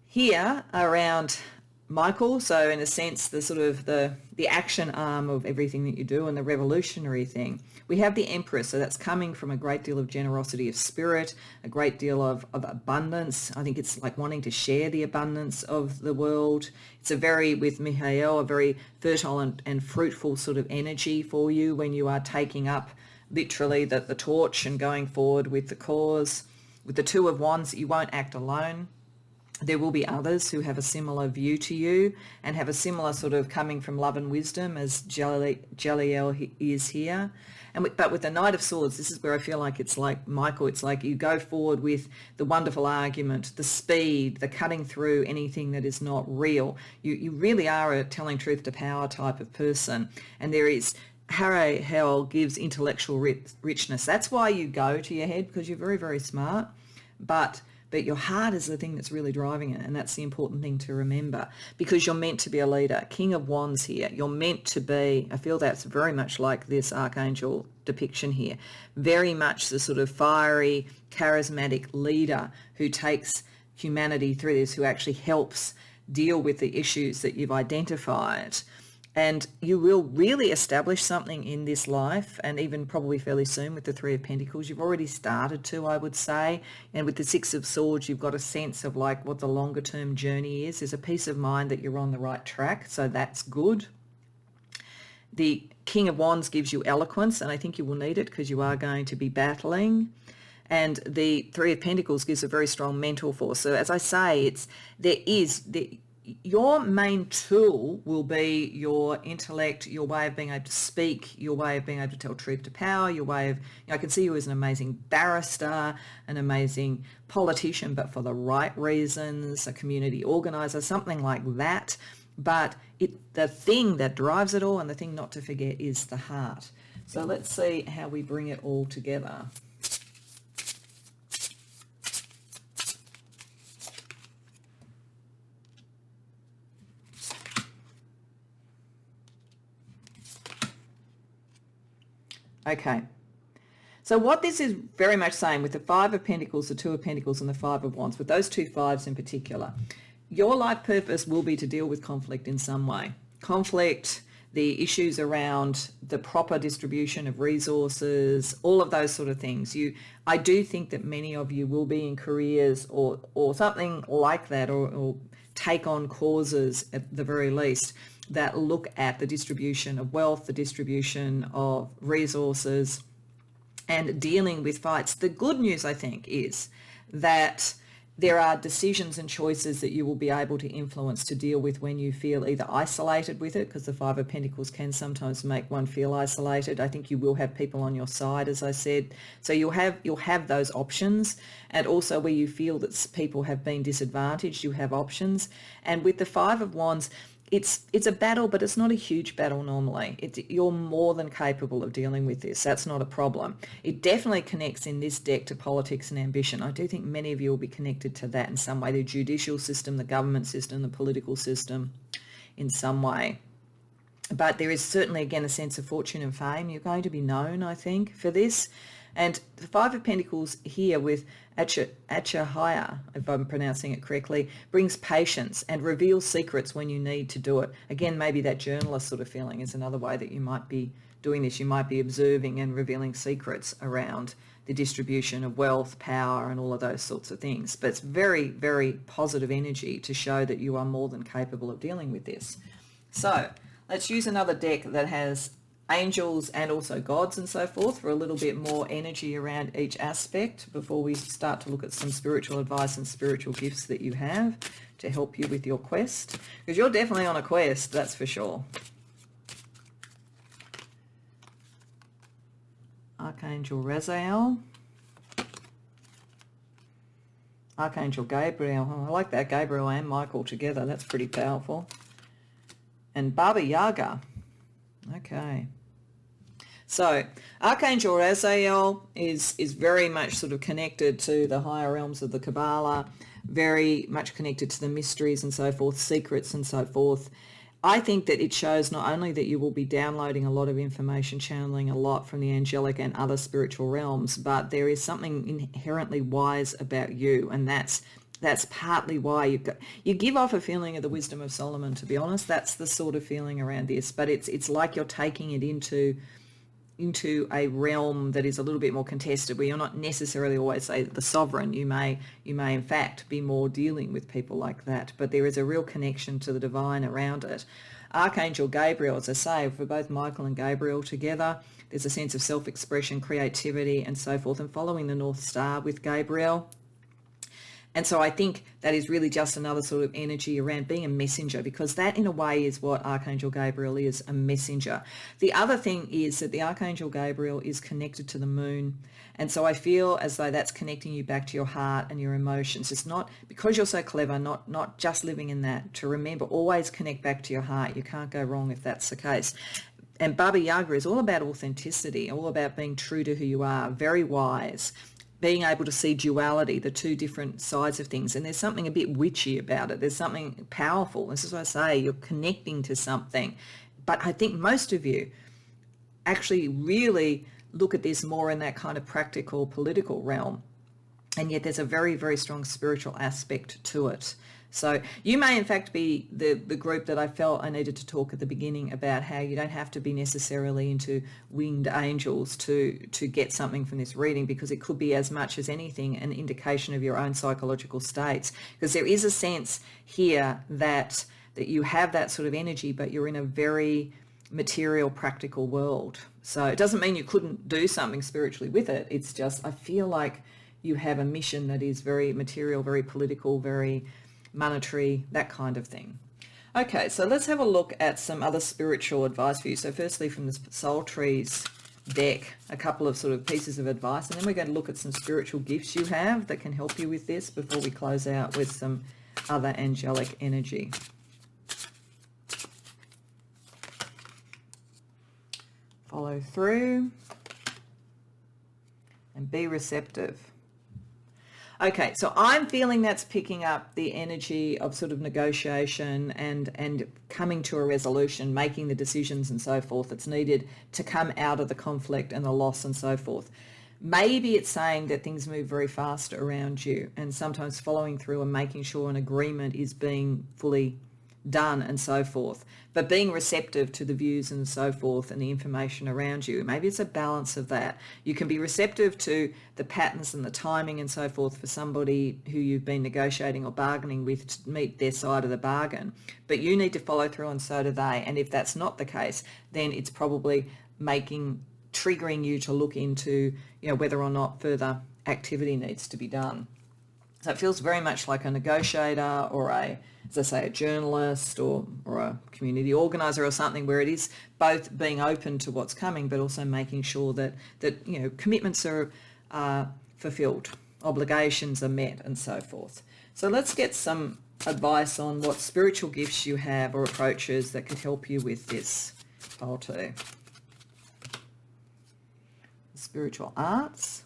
Here around Michael, so in a sense, the sort of the action arm of everything that you do and the revolutionary thing, we have the Empress. So that's coming from a great deal of generosity of spirit, a great deal of abundance. I think it's like wanting to share the abundance of the world. It's a very, with Mihail, a very fertile and fruitful sort of energy for you when you are taking up literally the torch and going forward with the cause. With the Two of Wands, you won't act alone. There will be others who have a similar view to you and have a similar sort of coming from love and wisdom as Jaliel is here. But with the Knight of Swords, this is where I feel like it's like Michael, it's like you go forward with the wonderful argument, the speed, the cutting through anything that is not real. You really are a telling truth to power type of person. And there is, Hare Hell gives intellectual richness. That's why you go to your head, because you're very, very smart. But your heart is the thing that's really driving it, and that's the important thing to remember, because you're meant to be a leader. King of Wands here. You're meant to be, I feel that's very much like this Archangel depiction here, very much the sort of fiery, charismatic leader who takes humanity through this, who actually helps deal with the issues that you've identified. And you will really establish something in this life, and even probably fairly soon with the Three of Pentacles. You've already started to, I would say. And with the Six of Swords, you've got a sense of like what the longer term journey is. There's a peace of mind that you're on the right track. So that's good. The King of Wands gives you eloquence, and I think you will need it because you are going to be battling. And the Three of Pentacles gives a very strong mental force. So as I say, your main tool will be your intellect, your way of being able to speak, your way of being able to tell truth to power, your way of, I can see you as an amazing barrister, an amazing politician, but for the right reasons, a community organizer, something like that. But the thing that drives it all, and the thing not to forget, is the heart. So let's see how we bring it all together. Okay, so what this is very much saying with the Five of Pentacles, the Two of Pentacles, and the Five of Wands, with those two fives in particular, your life purpose will be to deal with conflict in some way. Conflict, the issues around the proper distribution of resources, all of those sort of things. I do think that many of you will be in careers or something like that, or take on causes at the very least, that look at the distribution of wealth, the distribution of resources, and dealing with fights. The good news, I think, is that there are decisions and choices that you will be able to influence to deal with when you feel either isolated with it, because the Five of Pentacles can sometimes make one feel isolated. I think you will have people on your side, as I said. So you'll have those options. And also where you feel that people have been disadvantaged, you have options. And with the Five of Wands, it's a battle, but it's not a huge battle normally. You're more than capable of dealing with this. That's not a problem. It definitely connects in this deck to politics and ambition. I do think many of you will be connected to that in some way, the judicial system, the government system, the political system in some way. But there is certainly, again, a sense of fortune and fame. You're going to be known, I think, for this. And the Five of Pentacles here with Achahaya, if I'm pronouncing it correctly, brings patience and reveals secrets when you need to do it. Again, maybe that journalist sort of feeling is another way that you might be doing this. You might be observing and revealing secrets around the distribution of wealth, power, and all of those sorts of things. But it's very, very positive energy to show that you are more than capable of dealing with this. So let's use another deck that has angels and also gods and so forth for a little bit more energy around each aspect before we start to look at some spiritual advice and spiritual gifts that you have to help you with your quest. Because you're definitely on a quest, that's for sure. Archangel Raziel, Archangel Gabriel. Oh, I like that, Gabriel and Michael together. That's pretty powerful. And Baba Yaga. Okay. So Archangel Raziel is very much sort of connected to the higher realms of the Kabbalah, very much connected to the mysteries and so forth, secrets and so forth. I think that it shows not only that you will be downloading a lot of information, channeling a lot from the angelic and other spiritual realms, but there is something inherently wise about you, and that's partly why you give off a feeling of the wisdom of Solomon, to be honest. That's the sort of feeling around this, but it's like you're taking it into a realm that is a little bit more contested, where you're not necessarily always say the sovereign. You may in fact be more dealing with people like that, but there is a real connection to the divine around it. Archangel Gabriel, as I say, for both Michael and Gabriel together, there's a sense of self-expression, creativity and so forth, and following the North Star with Gabriel. And so I think that is really just another sort of energy around being a messenger, because that in a way is what Archangel Gabriel is, a messenger. The other thing is that the Archangel Gabriel is connected to the moon. And so I feel as though that's connecting you back to your heart and your emotions. It's not because you're so clever, not just living in that, to remember, always connect back to your heart. You can't go wrong if that's the case. And Baba Yaga is all about authenticity, all about being true to who you are, very wise, being able to see duality, the two different sides of things. And there's something a bit witchy about it. There's something powerful. This is what I say, you're connecting to something. But I think most of you actually really look at this more in that kind of practical, political realm. And yet there's a very, very strong spiritual aspect to it. So you may in fact be the group that I felt I needed to talk at the beginning about, how you don't have to be necessarily into winged angels to get something from this reading, because it could be as much as anything an indication of your own psychological states. Because there is a sense here that you have that sort of energy, but you're in a very material, practical world. So it doesn't mean you couldn't do something spiritually with it. It's just I feel like you have a mission that is very material, very political, very monetary, that kind of thing. Okay, so let's have a look at some other spiritual advice for you. So firstly, from the Soul Trees deck, a couple of sort of pieces of advice, and then we're going to look at some spiritual gifts you have that can help you with this before we close out with some other angelic energy. Follow through and be receptive. Okay, so I'm feeling that's picking up the energy of sort of negotiation and coming to a resolution, making the decisions and so forth that's needed to come out of the conflict and the loss and so forth. Maybe it's saying that things move very fast around you, and sometimes following through and making sure an agreement is being fully done and so forth, but being receptive to the views and so forth and the information around you. Maybe it's a balance of that. You can be receptive to the patterns and the timing and so forth for somebody who you've been negotiating or bargaining with to meet their side of the bargain, but you need to follow through and so do they. And if that's not the case, then it's probably triggering you to look into, whether or not further activity needs to be done. So it feels very much like a negotiator or as I say, a journalist or a community organizer or something, where it is both being open to what's coming, but also making sure that commitments are fulfilled, obligations are met and so forth. So let's get some advice on what spiritual gifts you have or approaches that could help you with this. File 2. Spiritual arts.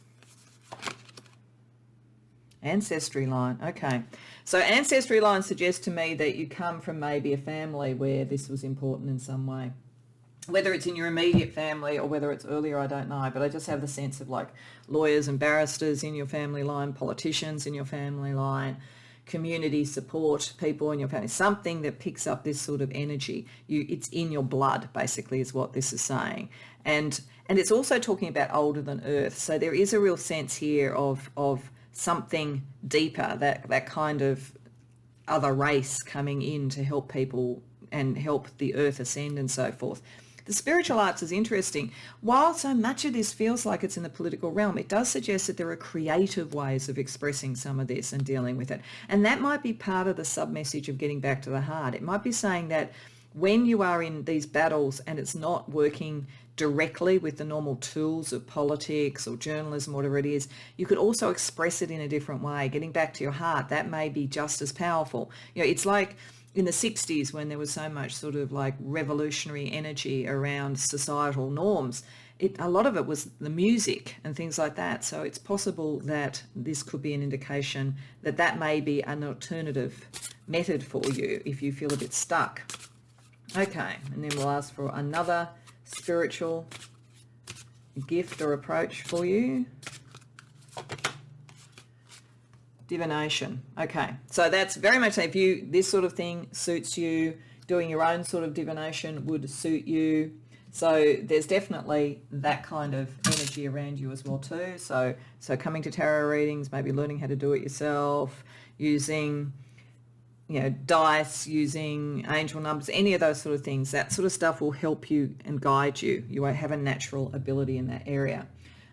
Ancestry line. Okay. So ancestry line suggests to me that you come from maybe a family where this was important in some way. whether it's in your immediate family or whether it's earlier, I don't know, but I just have the sense of like lawyers and barristers in your family line, politicians in your family line, community support people in your family, something that picks up this sort of energy. It's in your blood, basically, is what this is saying. And it's also talking about older than earth. So there is a real sense here of something deeper, that kind of other race coming in to help people and help the earth ascend and so forth. The spiritual arts is interesting. While so much of this feels like it's in the political realm, it does suggest that there are creative ways of expressing some of this and dealing with it. And that might be part of the sub-message of getting back to the heart. It might be saying that when you are in these battles and it's not working directly with the normal tools of politics or journalism, whatever it is, you could also express it in a different way. Getting back to your heart, that may be just as powerful. It's like in the 60s when there was so much sort of like revolutionary energy around societal norms. A lot of it was the music and things like that. So it's possible that this could be an indication that that may be an alternative method for you if you feel a bit stuck. Okay, and then we'll ask for another spiritual gift or approach for you. Divination. Okay, so that's very much if this sort of thing suits you, doing your own sort of divination would suit you. So there's definitely that kind of energy around you as well too. So coming to tarot readings, maybe learning how to do it yourself, using dice, using angel numbers, any of those sort of things, that sort of stuff will help you and guide you. You won't have a natural ability in that area.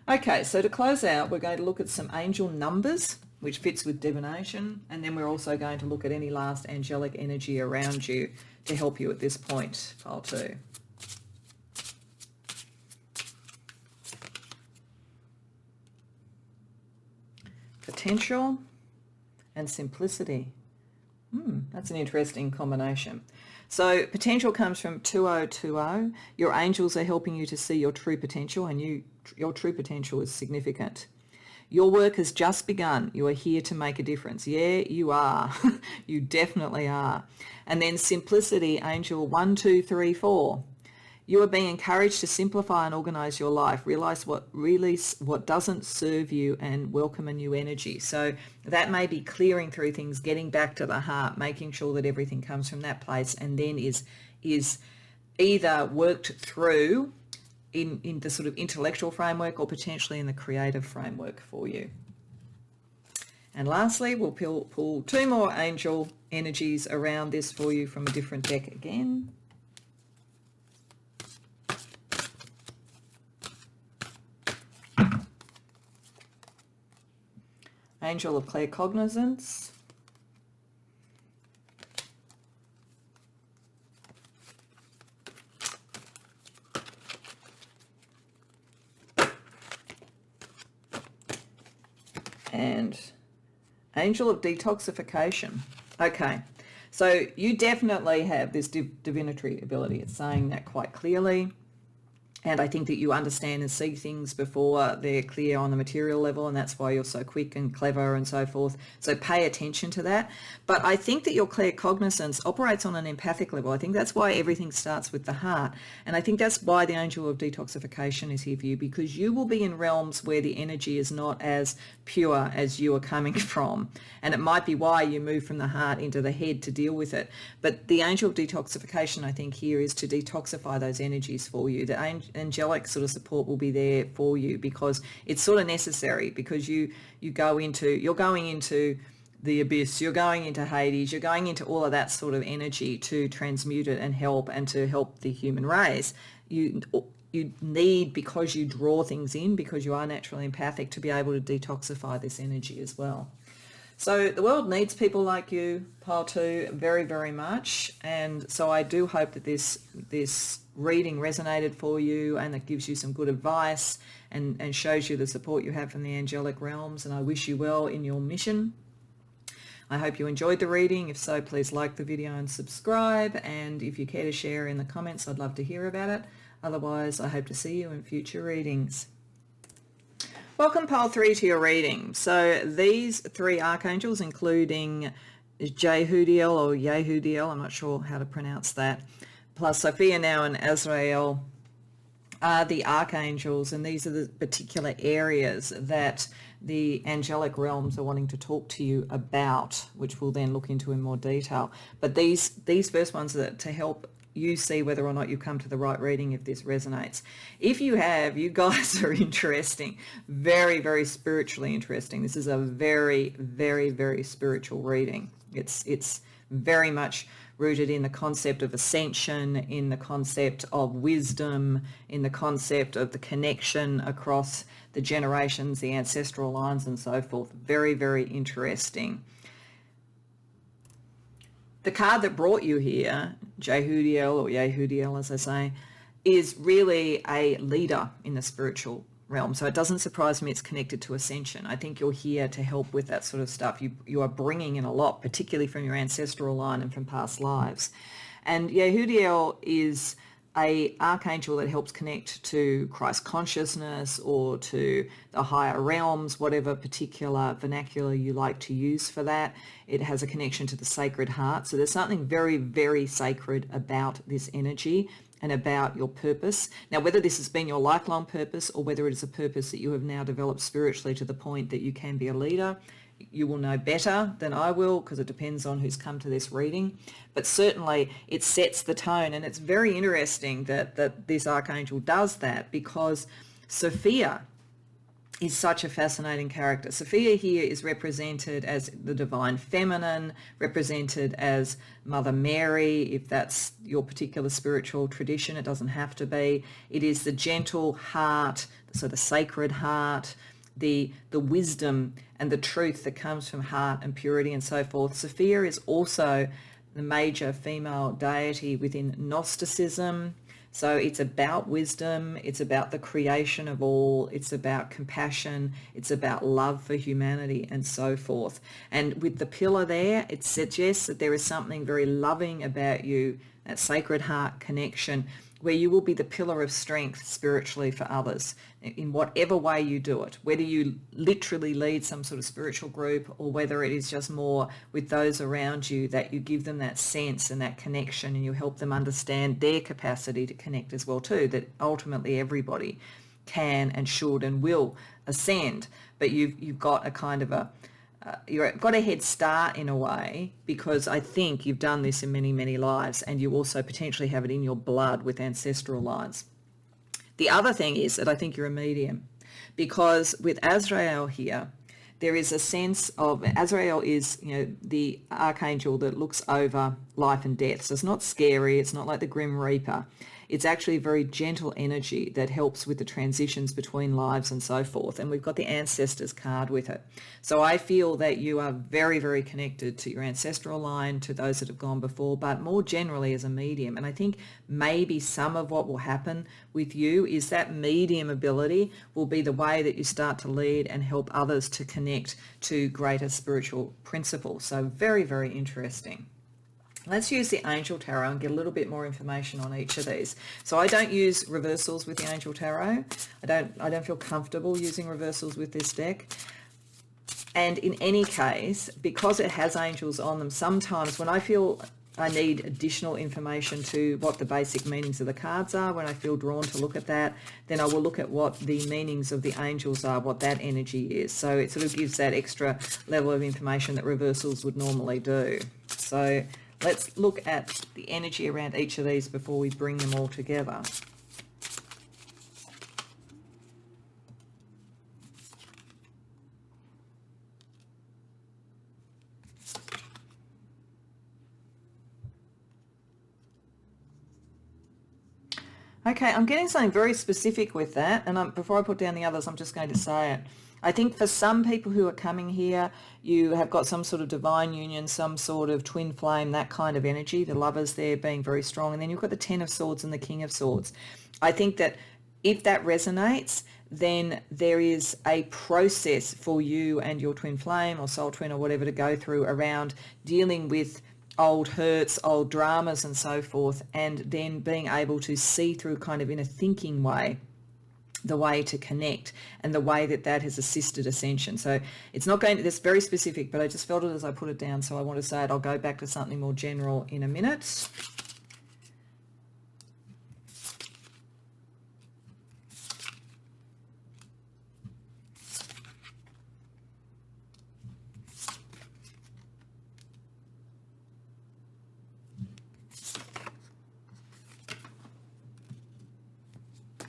Okay, so to close out, we're going to look at some angel numbers, which fits with divination, and then we're also going to look at any last angelic energy around you to help you at this point, pile 2. Potential and simplicity. That's an interesting combination. So potential comes from 2020. Your angels are helping you to see your true potential, and your true potential is significant. Your work has just begun. You are here to make a difference. Yeah, you are. You definitely are. And then simplicity, angel 1, 2, 3, 4. You are being encouraged to simplify and organize your life. Realize what doesn't serve you and welcome a new energy. So that may be clearing through things, getting back to the heart, making sure that everything comes from that place and then is either worked through in the sort of intellectual framework or potentially in the creative framework for you. And lastly, we'll pull 2 more angel energies around this for you from a different deck again. Angel of claircognizance. And Angel of detoxification. Okay, so you definitely have this divinatory ability. It's saying that quite clearly. And I think that you understand and see things before they're clear on the material level, and that's why you're so quick and clever and so forth. So pay attention to that. But I think that your claircognizance operates on an empathic level. I think that's why everything starts with the heart. And I think that's why the angel of detoxification is here for you, because you will be in realms where the energy is not as pure as you are coming from. And it might be why you move from the heart into the head to deal with it. But the angel of detoxification, I think, here is to detoxify those energies for you. The angelic sort of support will be there for you because it's sort of necessary, because you're going into the abyss, you're going into Hades, you're going into all of that sort of energy to transmute it and to help the human race. You need, because you draw things in, because you are naturally empathic, to be able to detoxify this energy as well. So the world needs people like you, pile 2, very, very much. And so I do hope that this reading resonated for you and that gives you some good advice and shows you the support you have from the angelic realms. And I wish you well in your mission. I hope you enjoyed the reading. If so, please like the video and subscribe. And if you care to share in the comments, I'd love to hear about it. Otherwise, I hope to see you in future readings. Welcome, pile 3, to your reading. So these 3 archangels, including Jehudiel or Yehudiel, I'm not sure how to pronounce that, plus Sophia now and Azrael are the archangels, and these are the particular areas that the angelic realms are wanting to talk to you about, which we'll then look into in more detail. But these first ones are to help you see whether or not you come to the right reading, if this resonates. If you have, you guys are interesting, very, very spiritually interesting. This is a very, very, very spiritual reading. It's very much rooted in the concept of ascension, in the concept of wisdom, in the concept of the connection across the generations, the ancestral lines and so forth. Very, very interesting. The card that brought you here, Jehudiel, or Yehudiel as I say, is really a leader in the spiritual realm. So it doesn't surprise me it's connected to ascension. I think you're here to help with that sort of stuff. You are bringing in a lot, particularly from your ancestral line and from past lives. And Yehudiel is a archangel that helps connect to Christ consciousness or to the higher realms, whatever particular vernacular you like to use for that. It has a connection to the Sacred Heart. So there's something very, very sacred about this energy and about your purpose. Now, whether this has been your lifelong purpose or whether it is a purpose that you have now developed spiritually to the point that you can be a leader, you will know better than I will, because it depends on who's come to this reading. But certainly it sets the tone, and it's very interesting that this archangel does that, because Sophia is such a fascinating character. Sophia here is represented as the divine feminine, represented as Mother Mary, if that's your particular spiritual tradition. It doesn't have to be. It is the gentle heart, so the sacred heart, the wisdom and the truth that comes from heart and purity and so forth. Sophia is also the major female deity within Gnosticism. So it's about wisdom, it's about the creation of all, it's about compassion, it's about love for humanity and so forth. And with the pillar there, it suggests that there is something very loving about you, that sacred heart connection, where you will be the pillar of strength spiritually for others in whatever way you do it, whether you literally lead some sort of spiritual group or whether it is just more with those around you, that you give them that sense and that connection, and you help them understand their capacity to connect as well too, that ultimately everybody can and should and will ascend. But you've got a kind of you've got a head start in a way, because I think you've done this in many, many lives, and you also potentially have it in your blood with ancestral lines. The other thing is that I think you're a medium, because with Azrael here, there is a sense of, Azrael is, the archangel that looks over life and death. So it's not scary. It's not like the Grim Reaper. It's actually a very gentle energy that helps with the transitions between lives and so forth. And we've got the ancestors card with it. So I feel that you are very, very connected to your ancestral line, to those that have gone before, but more generally as a medium. And I think maybe some of what will happen with you is that medium ability will be the way that you start to lead and help others to connect to greater spiritual principles. So very, very interesting. Let's use the Angel Tarot and get a little bit more information on each of these. So I don't use reversals with the Angel Tarot. I don't feel comfortable using reversals with this deck. And in any case, because it has angels on them, sometimes when I feel I need additional information to what the basic meanings of the cards are, when I feel drawn to look at that, then I will look at what the meanings of the angels are, what that energy is. So it sort of gives that extra level of information that reversals would normally do. So let's look at the energy around each of these before we bring them all together. Okay, I'm getting something very specific with that, and before I put down the others, I'm just going to say it. I think for some people who are coming here, you have got some sort of divine union, some sort of twin flame, that kind of energy, the lovers there being very strong. And then you've got the Ten of Swords and the King of Swords. I think that if that resonates, then there is a process for you and your twin flame or soul twin or whatever to go through around dealing with old hurts, old dramas and so forth, and then being able to see through kind of in a thinking way the way to connect and the way that that has assisted ascension. So it's not going to, that's very specific, but I just felt it as I put it down, so I want to say it. I'll go back to something more general in a minute.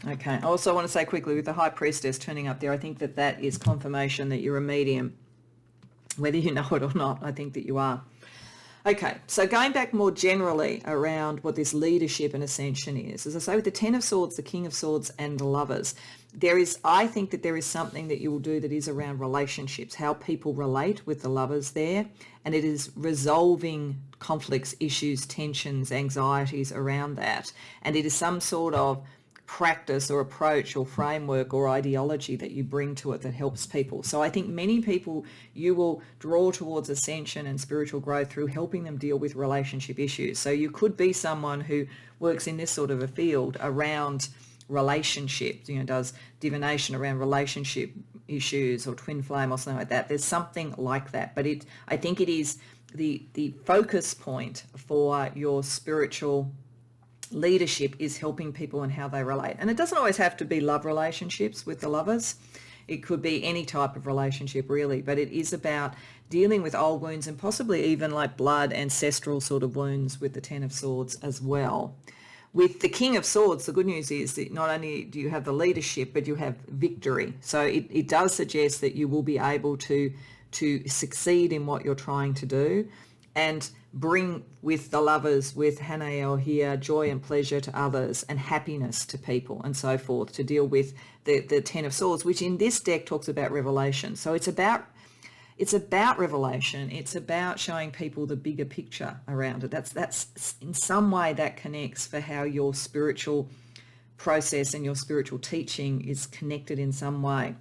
Okay. I also want to say quickly, with the High Priestess turning up there, I think that that is confirmation that you're a medium. Whether you know it or not, I think that you are. Okay, so going back more generally around what this leadership and ascension is, as I say, with the Ten of Swords, the King of Swords and the Lovers, I think that there is something that you will do that is around relationships, how people relate with the Lovers there, and it is resolving conflicts, issues, tensions, anxieties around that, and it is some sort of practice or approach or framework or ideology that you bring to it that helps people. So I think many people you will draw towards ascension and spiritual growth through helping them deal with relationship issues. So you could be someone who works in this sort of a field around relationships, does divination around relationship issues or twin flame or something like that. There's something like that, but I think it is the focus point for your spiritual leadership is helping people and how they relate. And it doesn't always have to be love relationships with the Lovers. It could be any type of relationship really, but it is about dealing with old wounds and possibly even like blood, ancestral sort of wounds with the Ten of Swords as well. With the King of Swords, the good news is that not only do you have the leadership, but you have victory. So it does suggest that you will be able to succeed in what you're trying to do and bring with the Lovers, with Hanael here, joy and pleasure to others and happiness to people and so forth, to deal with the Ten of Swords, which in this deck talks about revelation. So it's about revelation. It's about showing people the bigger picture around it. That's in some way that connects for how your spiritual process and your spiritual teaching is connected in some way.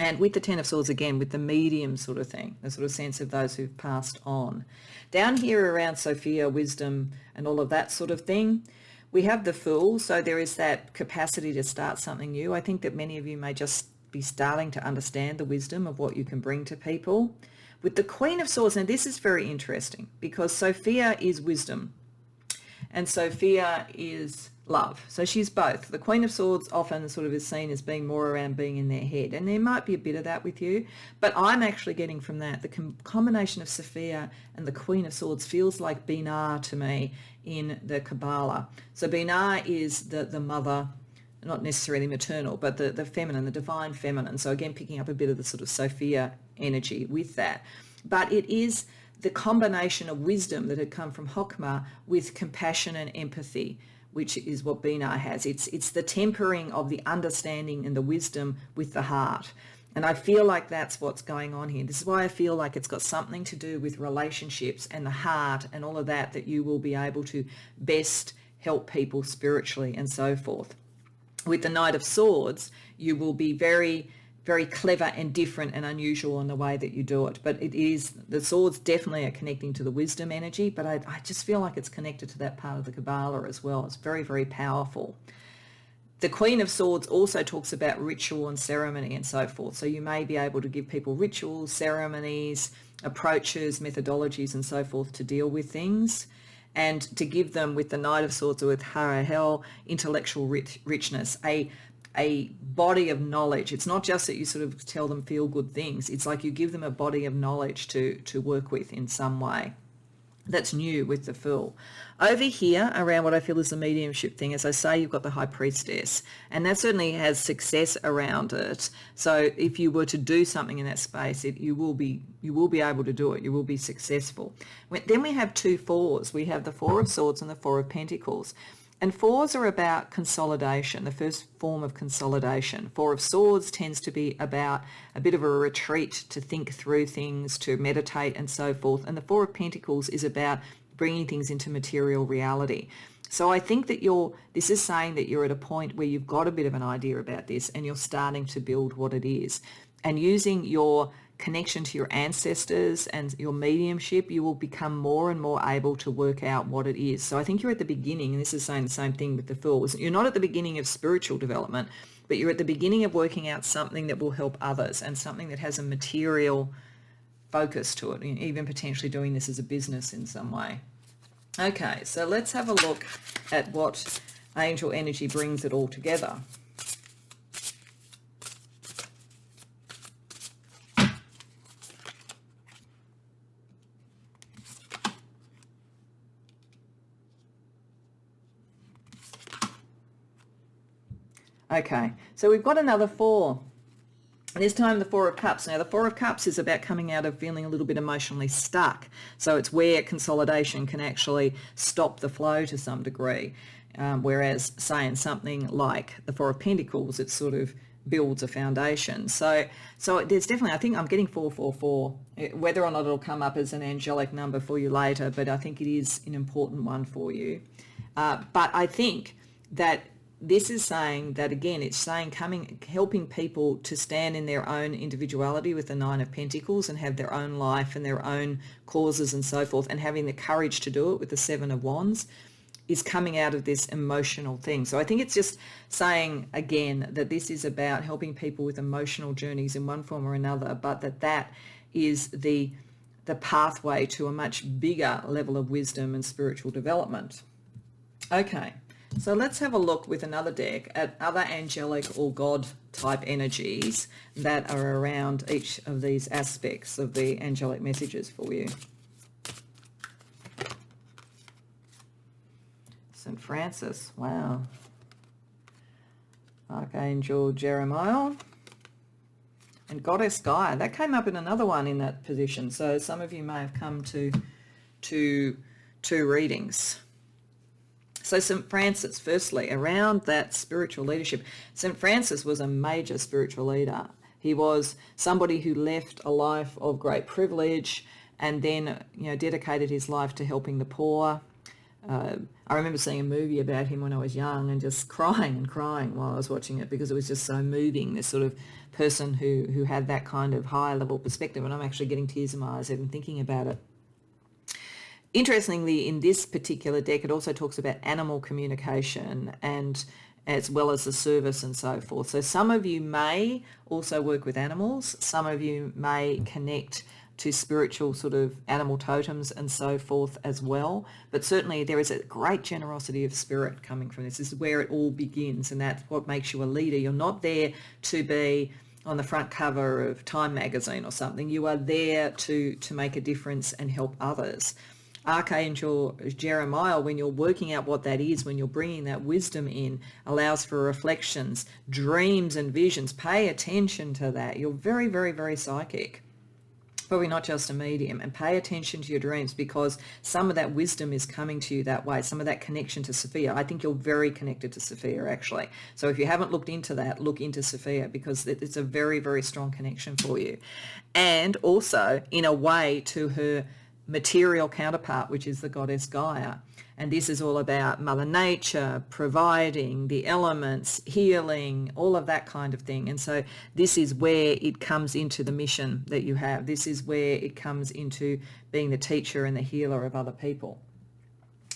And with the Ten of Swords, again, with the medium sort of thing, the sort of sense of those who've passed on. Down here around Sophia, wisdom, and all of that sort of thing, we have the Fool. So there is that capacity to start something new. I think that many of you may just be starting to understand the wisdom of what you can bring to people. With the Queen of Swords, now this is very interesting because Sophia is wisdom and Sophia is love. So she's both. The Queen of Swords often sort of is seen as being more around being in their head, and there might be a bit of that with you, but I'm actually getting from that the combination of Sophia and the Queen of Swords feels like Binah to me in the Kabbalah. So Binah is the mother, not necessarily maternal, but the feminine, the divine feminine. So again, picking up a bit of the sort of Sophia energy with that. But it is the combination of wisdom that had come from Hokmah with compassion and empathy, which is what Binah has. It's the tempering of the understanding and the wisdom with the heart. And I feel like that's what's going on here. This is why I feel like it's got something to do with relationships and the heart and all of that you will be able to best help people spiritually and so forth. With the Knight of Swords, you will be very, very clever and different and unusual in the way that you do it. But it is, the swords definitely are connecting to the wisdom energy, but I just feel like it's connected to that part of the Kabbalah as well. It's very, very powerful. The Queen of Swords also talks about ritual and ceremony and so forth. So you may be able to give people rituals, ceremonies, approaches, methodologies and so forth to deal with things, and to give them, with the Knight of Swords or with Harahel, intellectual richness, a body of knowledge. It's not just that you sort of tell them feel good things. It's like you give them a body of knowledge to work with in some way. That's new with the Fool. Over here, around what I feel is the mediumship thing, as I say, you've got the High Priestess, and that certainly has success around it. So if you were to do something in that space, you will be able to do it. You will be successful. Then we have two fours. We have the Four of Swords and the Four of Pentacles. And fours are about consolidation, the first form of consolidation. Four of Swords tends to be about a bit of a retreat to think through things, to meditate and so forth. And the Four of Pentacles is about bringing things into material reality. So I think that this is saying that you're at a point where you've got a bit of an idea about this and you're starting to build what it is. And using your connection to your ancestors and your mediumship, you will become more and more able to work out what it is. So I think you're at the beginning, and this is saying the same thing with the Fool. You're not at the beginning of spiritual development, but you're at the beginning of working out something that will help others and something that has a material focus to it, even potentially doing this as a business in some way. Okay, so let's have a look at what angel energy brings it all together. Okay, so we've got another 4. And this time the 4 of Cups. Now the 4 of Cups is about coming out of feeling a little bit emotionally stuck. So it's where consolidation can actually stop the flow to some degree. Whereas saying something like the 4 of Pentacles, it sort of builds a foundation. So there's definitely, I think I'm getting 444, whether or not it'll come up as an angelic number for you later, but I think it is an important one for you. But I think that this is saying that, again, it's saying helping people to stand in their own individuality with the 9 of Pentacles and have their own life and their own causes and so forth, and having the courage to do it with the 7 of Wands is coming out of this emotional thing. So I think it's just saying, again, that this is about helping people with emotional journeys in one form or another, but that is the pathway to a much bigger level of wisdom and spiritual development. Okay. So let's have a look with another deck at other angelic or God type energies that are around each of these aspects of the angelic messages for you. St. Francis, wow. Archangel Jeremiah. And Goddess Gaia. That came up in another one in that position. So some of you may have come to 2 readings. So St. Francis, firstly, around that spiritual leadership. St. Francis was a major spiritual leader. He was somebody who left a life of great privilege and then, dedicated his life to helping the poor. I remember seeing a movie about him when I was young and just crying while I was watching it, because it was just so moving, this sort of person who had that kind of high level perspective. And I'm actually getting tears in my eyes even thinking about it. Interestingly, in this particular deck, it also talks about animal communication and as well as the service and so forth. So some of you may also work with animals. Some of you may connect to spiritual sort of animal totems and so forth as well. But certainly there is a great generosity of spirit coming from this. This is where it all begins, and that's what makes you a leader. You're not there to be on the front cover of Time magazine or something. You are there to make a difference and help others. Archangel Jeremiah, when you're working out what that is, when you're bringing that wisdom in, allows for reflections, dreams and visions. Pay attention to that. You're very, very, very psychic. Probably not just a medium. And pay attention to your dreams, because some of that wisdom is coming to you that way. Some of that connection to Sophia. I think you're very connected to Sophia, actually. So if you haven't looked into that, look into Sophia, because it's a very, very strong connection for you. And also, in a way, to her material counterpart, which is the goddess Gaia. And this is all about Mother Nature, providing the elements, healing, all of that kind of thing. And so this is where it comes into the mission that you have. This is where it comes into being the teacher and the healer of other people.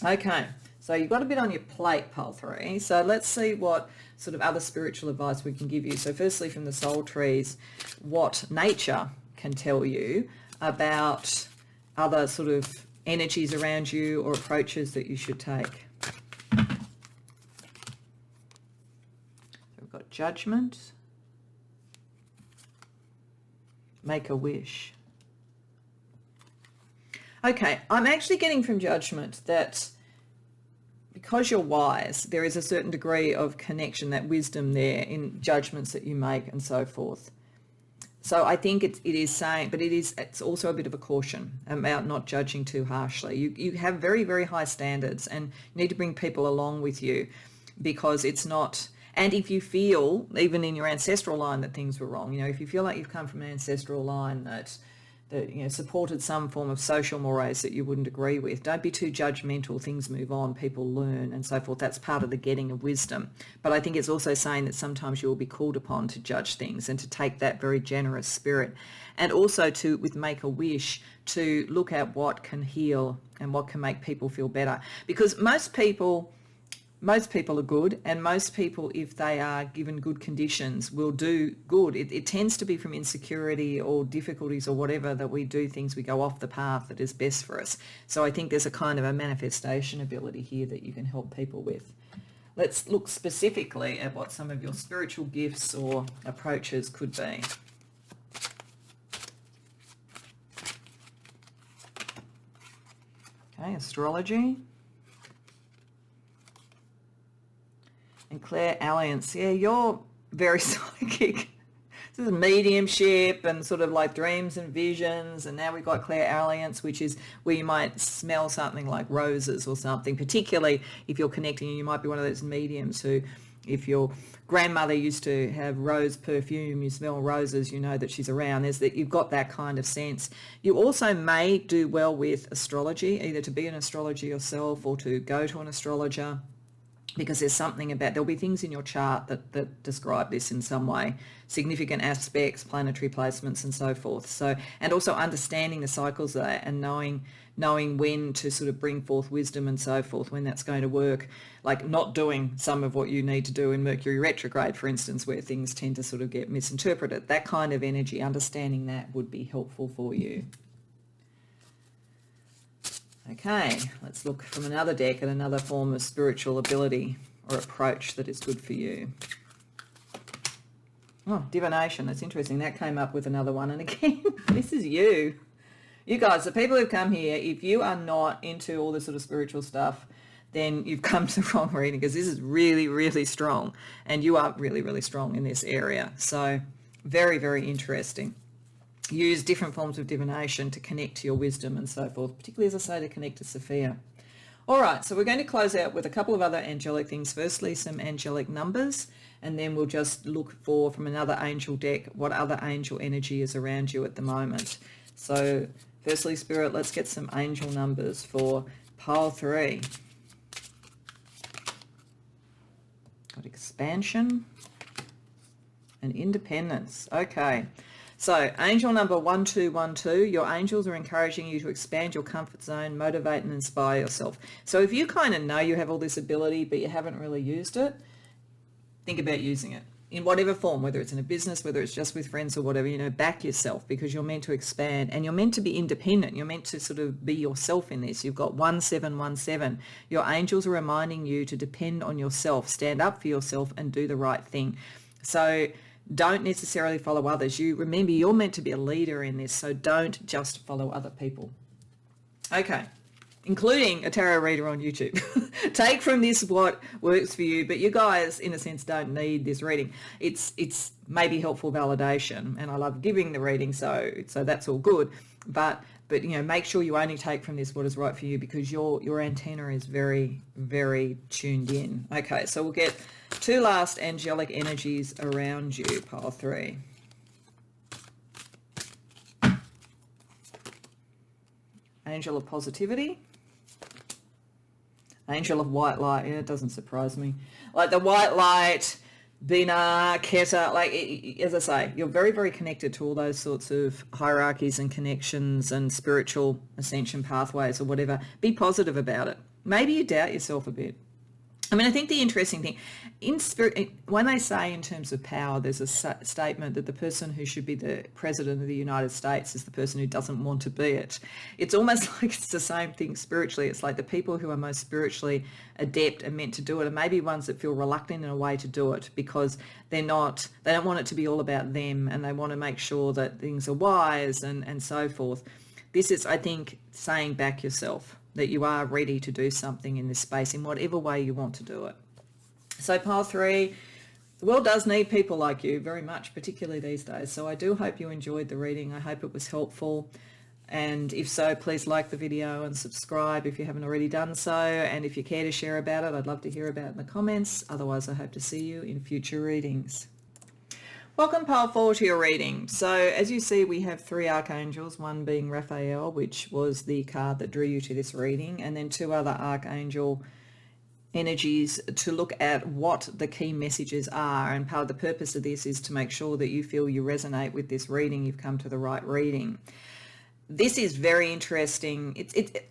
Okay, so you've got a bit on your plate, pile 3. So let's see what sort of other spiritual advice we can give you. So firstly, from the soul trees, what nature can tell you about other sort of energies around you or approaches that you should take. So we've got judgment, make a wish. Okay, I'm actually getting from judgment that because you're wise, there is a certain degree of connection, that wisdom there in judgments that you make and so forth. So I think it is saying, but it's also a bit of a caution about not judging too harshly. You have very, very high standards, and you need to bring people along with you, because it's not, and if you feel, even in your ancestral line, that things were wrong, if you feel like you've come from an ancestral line that supported some form of social mores that you wouldn't agree with, don't be too judgmental. Things move on, people learn and so forth. That's part of the getting of wisdom. But I think it's also saying that sometimes you will be called upon to judge things and to take that very generous spirit, and also to, with make a wish, to look at what can heal and what can make people feel better. Because most people are good, and most people, if they are given good conditions, will do good. It tends to be from insecurity or difficulties or whatever that we do things, we go off the path that is best for us. So I think there's a kind of a manifestation ability here that you can help people with. Let's look specifically at what some of your spiritual gifts or approaches could be. Okay, astrology. And clairalliance, yeah, you're very psychic. This is mediumship and sort of like dreams and visions, and now we've got clairalliance, which is where you might smell something like roses or something, particularly if you're connecting. You might be one of those mediums who, if your grandmother used to have rose perfume, you smell roses, you know that she's around. There's that, you've got that kind of sense. You also may do well with astrology, either to be an astrologer yourself or to go to an astrologer, because there's something about, there'll be things in your chart that describe this in some way, significant aspects, planetary placements and so forth. So, and also understanding the cycles of that and knowing when to sort of bring forth wisdom and so forth, when that's going to work, like not doing some of what you need to do in Mercury retrograde, for instance, where things tend to sort of get misinterpreted. That kind of energy, understanding that would be helpful for you. Okay, let's look from another deck at another form of spiritual ability or approach that is good for you. Oh, divination, that's interesting. That came up with another one. And again, this is you. You guys, the people who've come here, if you are not into all this sort of spiritual stuff, then you've come to the wrong reading, because this is really, really strong. And you are really, really strong in this area. So very, very interesting. Use different forms of divination to connect to your wisdom and so forth, particularly, as I say, to connect to Sophia. All right, so we're going to close out with a couple of other angelic things. Firstly, some angelic numbers, and then we'll just look for, from another angel deck, what other angel energy is around you at the moment. So firstly, Spirit, let's get some angel numbers for pile 3. Got expansion and independence. Okay. So angel number 1212, your angels are encouraging you to expand your comfort zone, motivate and inspire yourself. So if you kind of know you have all this ability, but you haven't really used it, think about using it in whatever form, whether it's in a business, whether it's just with friends or whatever. You know, back yourself, because you're meant to expand and you're meant to be independent. You're meant to sort of be yourself in this. You've got 1717. Your angels are reminding you to depend on yourself, stand up for yourself and do the right thing. So don't necessarily follow others. You remember, you're meant to be a leader in this, so don't just follow other people. Okay, including a tarot reader on YouTube. Take from this what works for you, but you guys, in a sense, don't need this reading. It's maybe helpful validation, and I love giving the reading, so that's all good. But you know, make sure you only take from this what is right for you, because your antenna is very, very tuned in. Okay, so we'll get 2 last angelic energies around you, pile 3. Angel of positivity. Angel of white light. Yeah, it doesn't surprise me. Like the white light, Bina, Keta, like, as I say, you're very, very connected to all those sorts of hierarchies and connections and spiritual ascension pathways or whatever. Be positive about it. Maybe you doubt yourself a bit. I mean, I think the interesting thing, in spirit, when they say in terms of power, there's a statement that the person who should be the president of the United States is the person who doesn't want to be it. It's almost like it's the same thing spiritually. It's like the people who are most spiritually adept and meant to do it are maybe ones that feel reluctant in a way to do it, because they don't want it to be all about them, and they want to make sure that things are wise and so forth. This is, I think, saying back yourself, that you are ready to do something in this space in whatever way you want to do it. So pile 3, the world does need people like you very much, particularly these days. So I do hope you enjoyed the reading. I hope it was helpful. And if so, please like the video and subscribe if you haven't already done so. And if you care to share about it, I'd love to hear about it in the comments. Otherwise, I hope to see you in future readings. Welcome, pile 4, to your reading. So as you see, we have 3 archangels, one being Raphael, which was the card that drew you to this reading, and then 2 other archangel energies to look at what the key messages are. And part of the purpose of this is to make sure that you feel you resonate with this reading, you've come to the right reading. This is very interesting.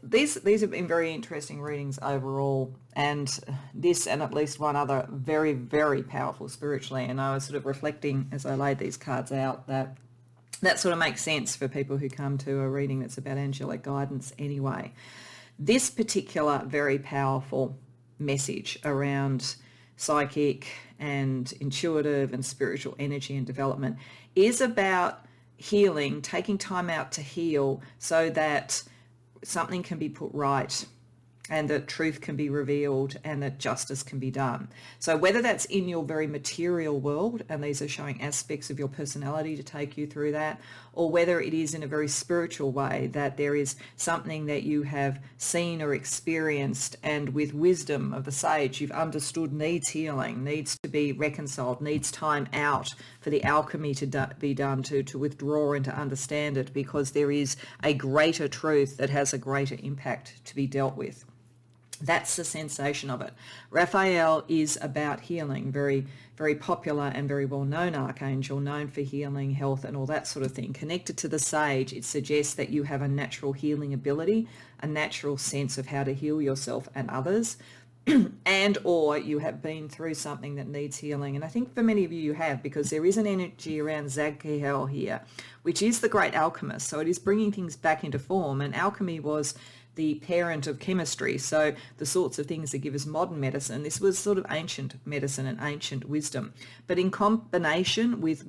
These have been very interesting readings overall, and this and at least one other very, very powerful spiritually. And I was sort of reflecting as I laid these cards out that sort of makes sense for people who come to a reading that's about angelic guidance anyway. This particular very powerful message around psychic and intuitive and spiritual energy and development is about healing, taking time out to heal so that something can be put right. and that truth can be revealed and that justice can be done. So whether that's in your very material world, and these are showing aspects of your personality to take you through that, or whether it is in a very spiritual way, that there is something that you have seen or experienced, and with wisdom of the sage you've understood needs healing, needs to be reconciled, needs time out for the alchemy to be done, to withdraw and to understand it, because there is a greater truth that has a greater impact to be dealt with. That's the sensation of it. Raphael is about healing, very, very popular and very well-known archangel, known for healing, health, and all that sort of thing. Connected to the sage, it suggests that you have a natural healing ability, a natural sense of how to heal yourself and others, and or you have been through something that needs healing. And I think for many of you have, because there is an energy around Zadkiel here, which is the great alchemist. So it is bringing things back into form. And alchemy was the parent of chemistry, so the sorts of things that give us modern medicine. This was sort of ancient medicine and ancient wisdom. But in combination with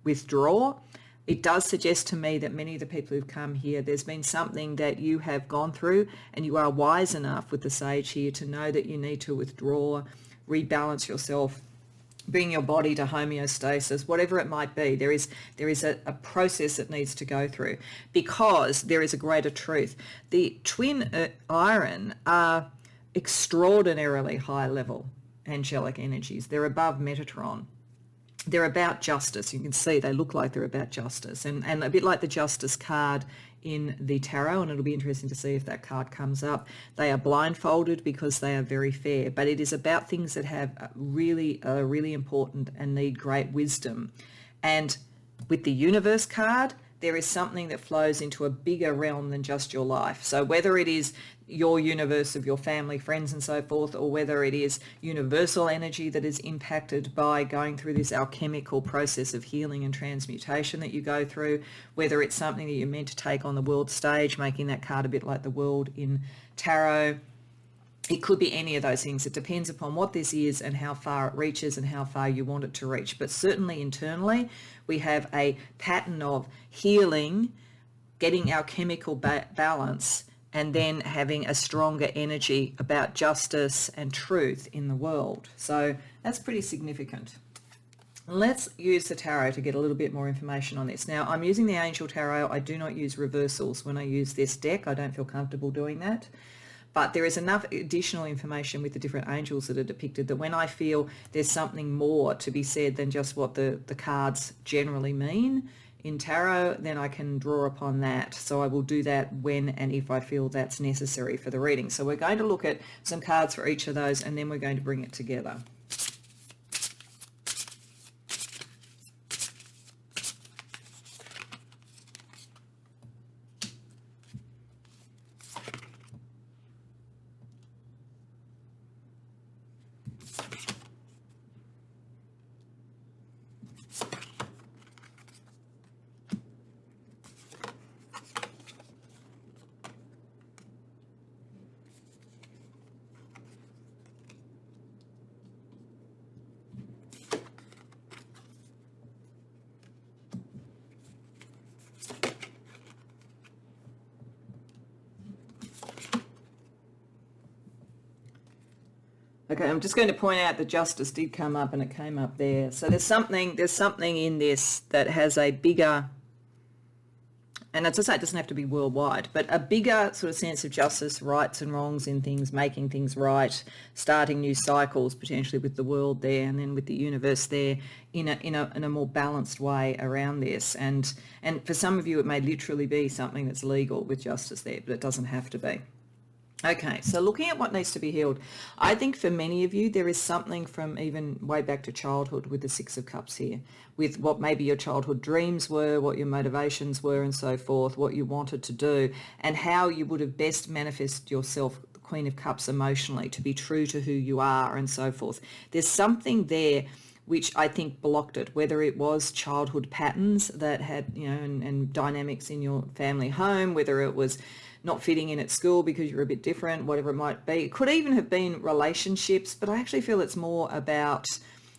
withdrawal, it does suggest to me that many of the people who've come here, there's been something that you have gone through, and you are wise enough with the sage here to know that you need to withdraw, rebalance yourself, bring your body to homeostasis, whatever it might be. There is a process that needs to go through, because there is a greater truth. The twin iron are extraordinarily high level angelic energies. They're above Metatron. They're about justice. You can see they look like they're about justice, and a bit like the justice card in the tarot, and it'll be interesting to see if that card comes up. They are blindfolded because they are very fair, but it is about things that have really important and need great wisdom. And with the universe card, there is something that flows into a bigger realm than just your life. So whether it is your universe of your family, friends and so forth, or whether it is universal energy that is impacted by going through this alchemical process of healing and transmutation that you go through, whether it's something that you're meant to take on the world stage, making that card a bit like the world in tarot, it could be any of those things. It depends upon what this is and how far it reaches and how far you want it to reach. But certainly internally, we have a pattern of healing, getting our chemical balance, and then having a stronger energy about justice and truth in the world. So that's pretty significant. Let's use the tarot to get a little bit more information on this. Now, I'm using the Angel Tarot. I do not use reversals when I use this deck. I don't feel comfortable doing that. But there is enough additional information with the different angels that are depicted that when I feel there's something more to be said than just what the cards generally mean in tarot, then I can draw upon that. So I will do that when and if I feel that's necessary for the reading. So we're going to look at some cards for each of those, and then we're going to bring it together. Okay, I'm just going to point out that justice did come up, and it came up there. So there's something in this that has a bigger, and as I say, it doesn't have to be worldwide, but a bigger sort of sense of justice, rights and wrongs in things, making things right, starting new cycles potentially with the world there, and then with the universe there in a more balanced way around this. And for some of you, it may literally be something that's legal with justice there, but it doesn't have to be. Okay, so looking at what needs to be healed, I think for many of you, there is something from even way back to childhood with the Six of Cups here, with what maybe your childhood dreams were, what your motivations were and so forth, what you wanted to do, and how you would have best manifested yourself, the Queen of Cups, emotionally, to be true to who you are and so forth. There's something there which I think blocked it, whether it was childhood patterns that had, and dynamics in your family home, whether it was not fitting in at school because you're a bit different, whatever it might be. It could even have been relationships, but I actually feel it's more about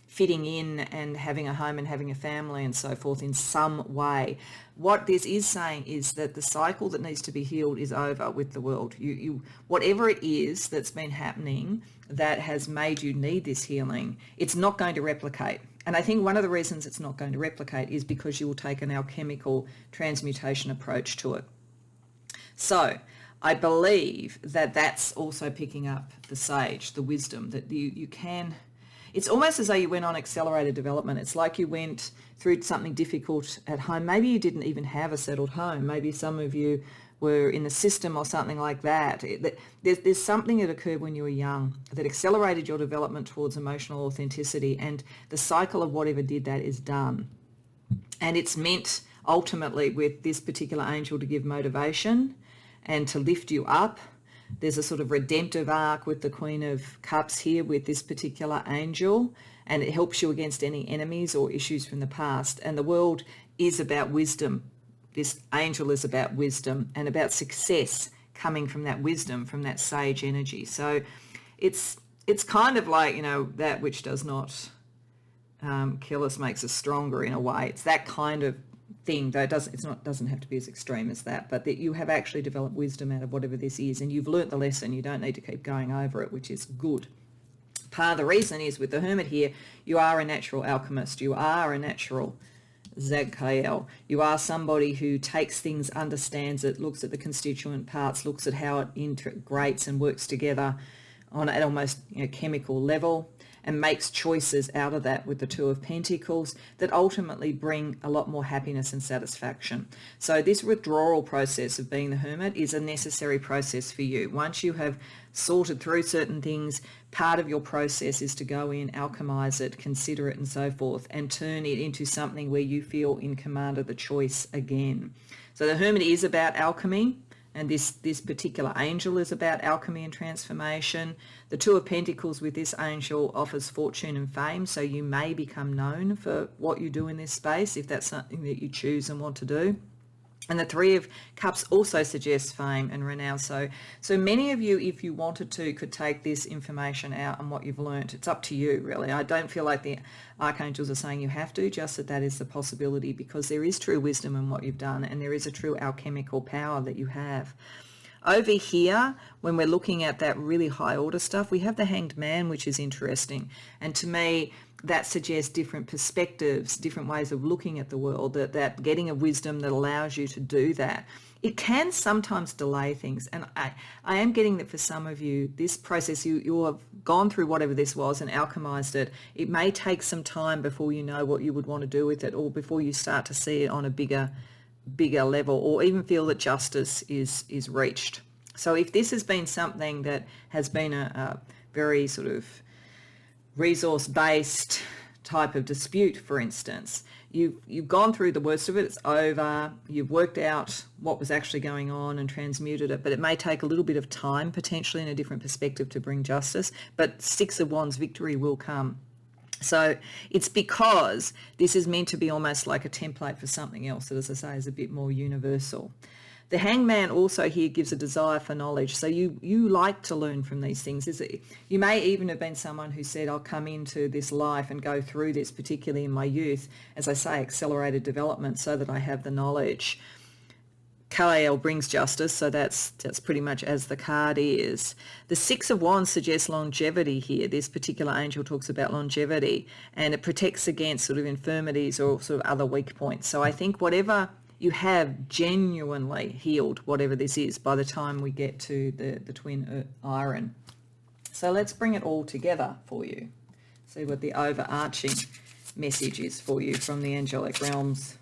fitting in and having a home and having a family and so forth in some way. What this is saying is that the cycle that needs to be healed is over with the world. You whatever it is that's been happening that has made you need this healing, it's not going to replicate. And I think one of the reasons it's not going to replicate is because you will take an alchemical transmutation approach to it. So I believe that that's also picking up the sage, the wisdom, that you can... It's almost as though you went on accelerated development. It's like you went through something difficult at home. Maybe you didn't even have a settled home. Maybe some of you were in the system or something like that. There's something that occurred when you were young that accelerated your development towards emotional authenticity, and the cycle of whatever did that is done. And it's meant ultimately with this particular angel to give motivation and to lift you up. There's a sort of redemptive arc with the Queen of Cups here with this particular angel, and it helps you against any enemies or issues from the past. And the world is about wisdom. This angel is about wisdom and about success coming from that wisdom, from that sage energy. So it's kind of like, that which does not kill us makes us stronger in a way. It's that kind of thing, though doesn't have to be as extreme as that, but that you have actually developed wisdom out of whatever this is, and you've learnt the lesson. You don't need to keep going over it, which is good. Part of the reason is with the Hermit here, you are a natural alchemist. You are a natural Zagkael. You are somebody who takes things, understands it, looks at the constituent parts, looks at how it integrates and works together on an almost chemical level, and makes choices out of that with the Two of Pentacles that ultimately bring a lot more happiness and satisfaction. So this withdrawal process of being the Hermit is a necessary process for you. Once you have sorted through certain things, part of your process is to go in, alchemize it, consider it and so forth, and turn it into something where you feel in command of the choice again. So the Hermit is about alchemy, and this particular angel is about alchemy and transformation. The Two of Pentacles with this angel offers fortune and fame, so you may become known for what you do in this space if that's something that you choose and want to do. And the Three of Cups also suggests fame and renown. So many of you, if you wanted to, could take this information out and what you've learnt. It's up to you, really. I don't feel like the archangels are saying you have to, just that is the possibility, because there is true wisdom in what you've done, and there is a true alchemical power that you have. Over here, when we're looking at that really high order stuff, we have the Hanged Man, which is interesting. And to me, that suggests different perspectives, different ways of looking at the world, that getting a wisdom that allows you to do that. It can sometimes delay things. And I am getting that for some of you, this process, you have gone through whatever this was and alchemized it. It may take some time before you know what you would want to do with it, or before you start to see it on a bigger level, or even feel that justice is reached. So if this has been something that has been a very sort of resource-based type of dispute, for instance, you've gone through the worst of it, it's over, you've worked out what was actually going on and transmuted it, but it may take a little bit of time, potentially in a different perspective, to bring justice, but Six of Wands victory will come. So it's because this is meant to be almost like a template for something else that, as I say, is a bit more universal. The Hangman also here gives a desire for knowledge. So you like to learn from these things. You may even have been someone who said, I'll come into this life and go through this, particularly in my youth, as I say, accelerated development, so that I have the knowledge. Kael brings justice, so that's pretty much as the card is. The Six of Wands suggests longevity here. This particular angel talks about longevity, and it protects against sort of infirmities or sort of other weak points. So I think whatever you have genuinely healed, whatever this is, by the time we get to the twin iron. So let's bring it all together for you. See what the overarching message is for you from the angelic realms.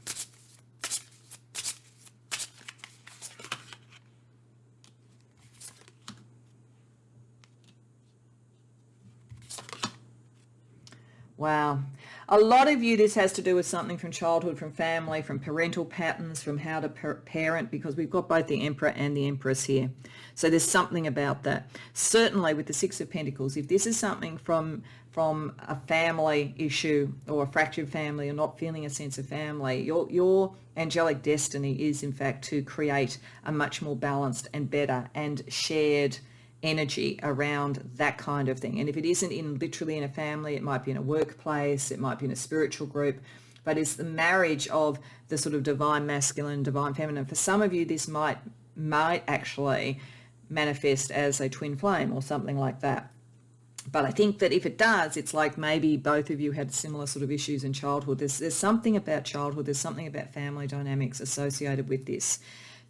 Wow. A lot of you, this has to do with something from childhood, from family, from parental patterns, from how to parent, because we've got both the Emperor and the Empress here. So there's something about that. Certainly with the Six of Pentacles, if this is something from a family issue or a fractured family, or not feeling a sense of family, your angelic destiny is in fact to create a much more balanced and better and shared energy around that kind of thing. And if it isn't literally in a family, it might be in a workplace, it might be in a spiritual group, but it's the marriage of the sort of divine masculine, divine feminine. For some of you, this might actually manifest as a twin flame or something like that. But I think that if it does, it's like maybe both of you had similar sort of issues in childhood. There's something about childhood, there's something about family dynamics associated with this.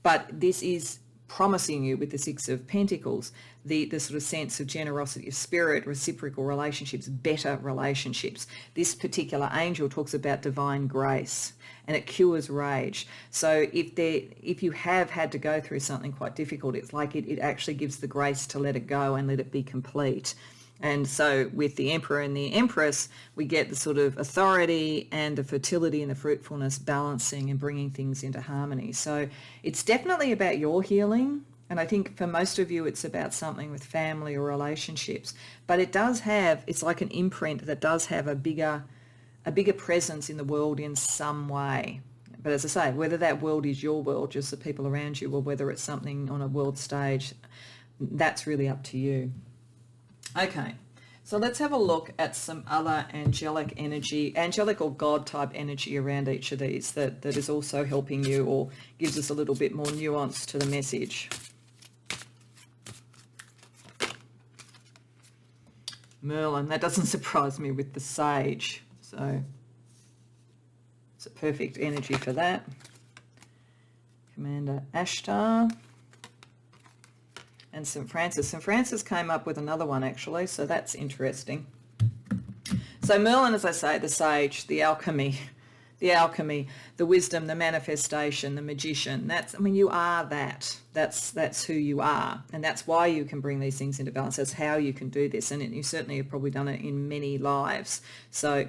But this is promising you with the Six of Pentacles, the sort of sense of generosity of spirit, reciprocal relationships, better relationships. This particular angel talks about divine grace, and it cures rage. So if you have had to go through something quite difficult, it's like it actually gives the grace to let it go and let it be complete. And so with the Emperor and the Empress, we get the sort of authority and the fertility and the fruitfulness balancing and bringing things into harmony. So it's definitely about your healing. And I think for most of you, it's about something with family or relationships. But it does have, it's like an imprint that does have a bigger presence in the world in some way. But as I say, whether that world is your world, just the people around you, or whether it's something on a world stage, that's really up to you. Okay, so let's have a look at some other angelic energy, angelic or God type energy around each of these that is also helping you or gives us a little bit more nuance to the message. Merlin, that doesn't surprise me with the Sage, so it's a perfect energy for that. Commander Ashtar. And St. Francis. St. Francis came up with another one actually, so that's interesting. So Merlin, as I say, the sage, the alchemy, the wisdom, the manifestation, the magician. You are that. That's who you are. And that's why you can bring these things into balance. That's how you can do this. And you certainly have probably done it in many lives. So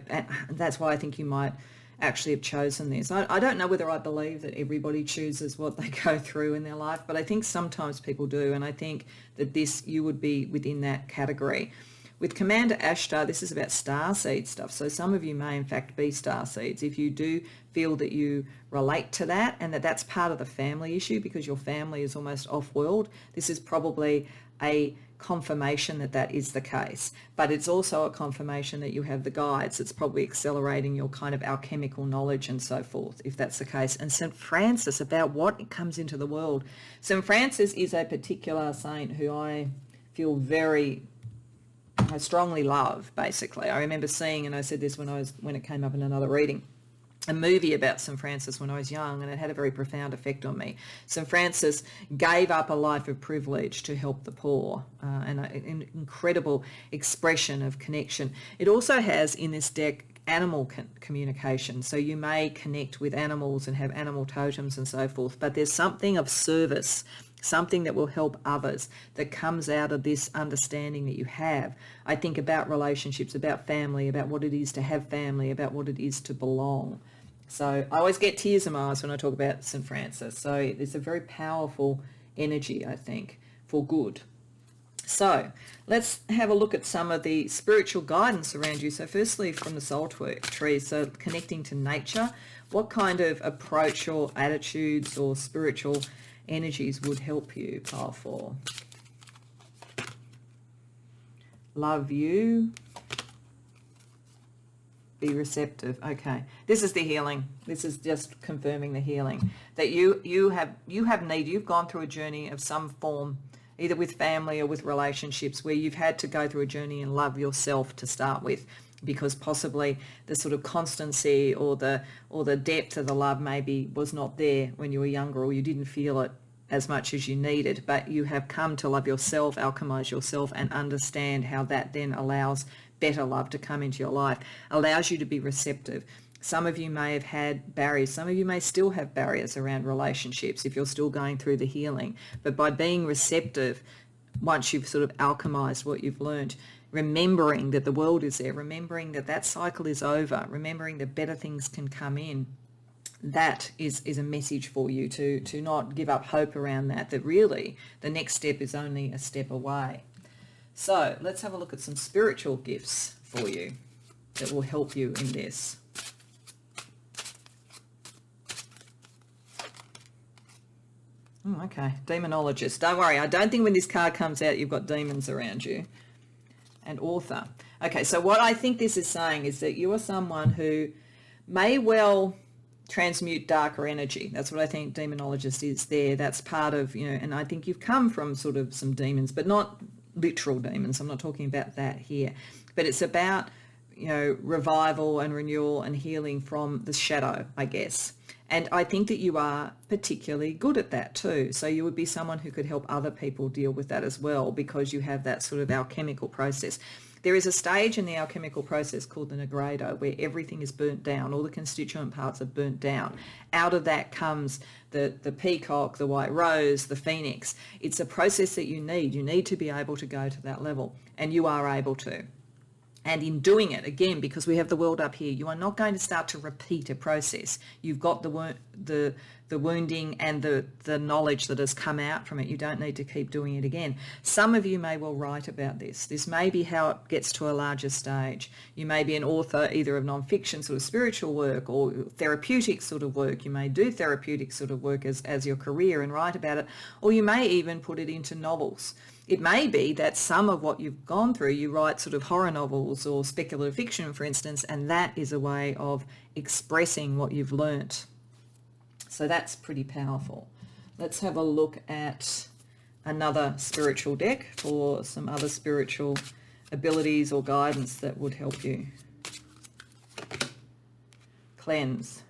that's why I think you might actually have chosen this. I don't know whether I believe that everybody chooses what they go through in their life, but I think sometimes people do, and I think that you would be within that category. With Commander Ashtar, this is about starseed stuff, so some of you may in fact be starseeds. If you do feel that you relate to that and that's part of the family issue because your family is almost off-world, this is probably a confirmation that is the case, but it's also a confirmation that you have the guides. It's probably accelerating your kind of alchemical knowledge and so forth, if that's the case. And St. Francis, about what comes into the world. St. Francis is a particular saint who I feel I strongly love, basically. I remember seeing, and I said this when it came up in another reading, a movie about St. Francis when I was young, and it had a very profound effect on me. St. Francis gave up a life of privilege to help the poor, and an incredible expression of connection. It also has in this deck animal communication, so you may connect with animals and have animal totems and so forth, but there's something of service, something that will help others that comes out of this understanding that you have. I think about relationships, about family, about what it is to have family, about what it is to belong. So I always get tears in my eyes when I talk about St. Francis. So it's a very powerful energy, I think, for good. So let's have a look at some of the spiritual guidance around you. So firstly, from the soul tree, so connecting to nature, what kind of approach or attitudes or spiritual energies would help you, pile 4? Love you. Be receptive. Okay, this is the healing. This is just confirming the healing that you have need. You've gone through a journey of some form, either with family or with relationships, where you've had to go through a journey and love yourself to start with, because possibly the sort of constancy or the depth of the love maybe was not there when you were younger, or you didn't feel it as much as you needed, but you have come to love yourself, alchemize yourself, and understand how that then allows better love to come into your life, allows you to be receptive. Some of you may have had barriers. Some of you may still have barriers around relationships if you're still going through the healing. But by being receptive, once you've sort of alchemized what you've learned, remembering that the world is there, remembering that cycle is over, remembering that better things can come in, that is a message for you to not give up hope around that really the next step is only a step away. So let's have a look at some spiritual gifts for you that will help you in this. Okay, demonologist. Don't worry, I don't think when this card comes out you've got demons around you. And author. Okay, so what I think this is saying is that you are someone who may well transmute darker energy. That's what I think demonologist is there. That's part of, and I think you've come from sort of some demons, but not literal demons. I'm not talking about that here. But it's about, revival and renewal and healing from the shadow, I guess. And I think that you are particularly good at that too. So you would be someone who could help other people deal with that as well, because you have that sort of alchemical process. There is a stage in the alchemical process called the nigredo, where everything is burnt down, all the constituent parts are burnt down. Out of that comes the peacock, the white rose, the phoenix. It's a process that you need. You need to be able to go to that level, and you are able to. And in doing it, again, because we have the world up here, you are not going to start to repeat a process. You've got the wounding and the knowledge that has come out from it. You don't need to keep doing it again. Some of you may well write about this. This may be how it gets to a larger stage. You may be an author either of non-fiction sort of spiritual work or therapeutic sort of work. You may do therapeutic sort of work as your career and write about it, or you may even put it into novels. It may be that some of what you've gone through, you write sort of horror novels or speculative fiction, for instance, and that is a way of expressing what you've learnt. So that's pretty powerful. Let's have a look at another spiritual deck for some other spiritual abilities or guidance that would help you. Cleanse.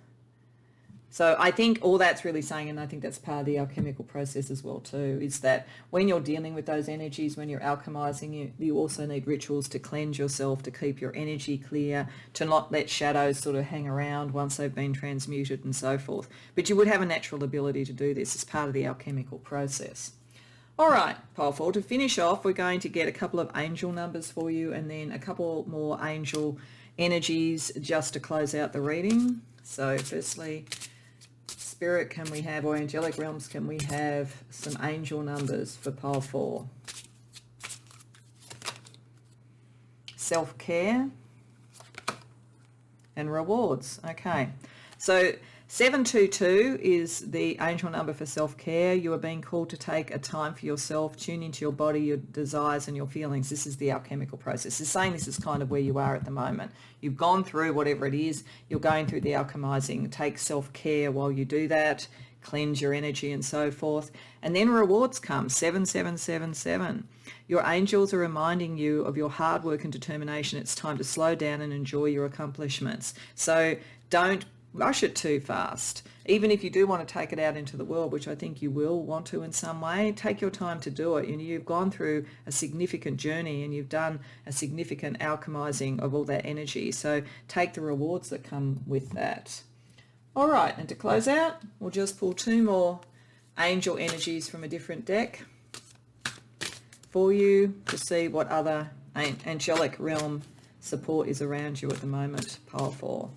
So I think all that's really saying, and I think that's part of the alchemical process as well too, is that when you're dealing with those energies, when you're alchemizing, you also need rituals to cleanse yourself, to keep your energy clear, to not let shadows sort of hang around once they've been transmuted and so forth. But you would have a natural ability to do this as part of the alchemical process. All right, powerful. To finish off, we're going to get a couple of angel numbers for you and then a couple more angel energies just to close out the reading. So firstly, Spirit, can we have, or angelic realms, can we have some angel numbers for pile 4? Self-care and rewards. Okay, so 722 is the angel number for self-care. You are being called to take a time for yourself, tune into your body, your desires and your feelings. This is the alchemical process. It's saying this is kind of where you are at the moment. You've gone through whatever it is. You're going through the alchemizing. Take self-care while you do that. Cleanse your energy and so forth. And then rewards come, 7777. Your angels are reminding you of your hard work and determination. It's time to slow down and enjoy your accomplishments. So don't rush it too fast. Even if you do want to take it out into the world, which I think you will want to in some way, take your time to do it. You've gone through a significant journey and you've done a significant alchemizing of all that energy. So take the rewards that come with that. All right, and to close out, we'll just pull 2 more angel energies from a different deck for you to see what other angelic realm support is around you at the moment. Pile 4.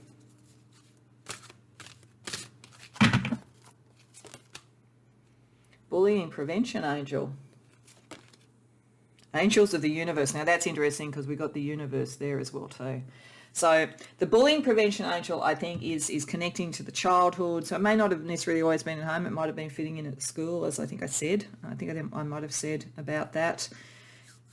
Bullying prevention angel. Angels of the universe. Now that's interesting because we got the universe there as well too. So the bullying prevention angel, I think, is connecting to the childhood. So it may not have necessarily always been at home. It might have been fitting in at school, as I think I said. I might have said about that,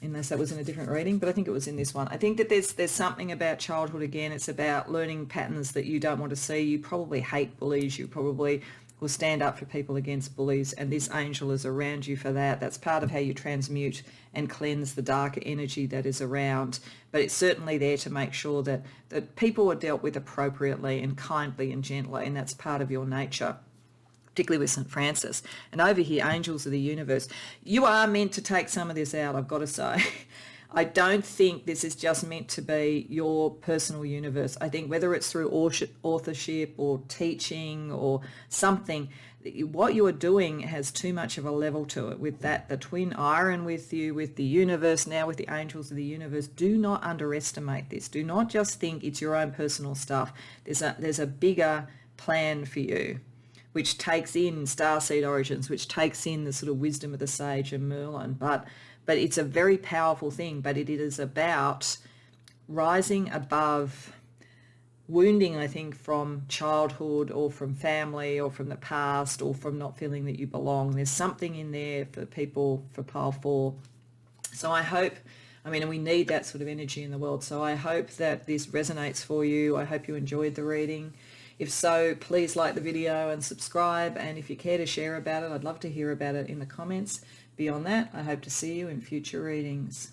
unless that was in a different reading, but I think it was in this one. I think that there's something about childhood again. It's about learning patterns that you don't want to see. You probably hate bullies. You probably will stand up for people against bullies, and this angel is around you for that. That's part of how you transmute and cleanse the darker energy that is around, but it's certainly there to make sure that people are dealt with appropriately and kindly and gently, and that's part of your nature, particularly with St. Francis. And over here, angels of the universe, you are meant to take some of this out, I've got to say. I don't think this is just meant to be your personal universe. I think whether it's through authorship or teaching or something, what you are doing has too much of a level to it. With that, the twin iron with you, with the universe, now with the angels of the universe, do not underestimate this. Do not just think it's your own personal stuff. There's a bigger plan for you, which takes in starseed origins, which takes in the sort of wisdom of the sage and Merlin. But it's a very powerful thing, but it is about rising above wounding, I think, from childhood or from family or from the past or from not feeling that you belong. There's something in there for people, for pile 4. So I hope, I mean, and we need that sort of energy in the world. So I hope that this resonates for you. I hope you enjoyed the reading. If so, please like the video and subscribe. And if you care to share about it, I'd love to hear about it in the comments. Beyond that, I hope to see you in future readings.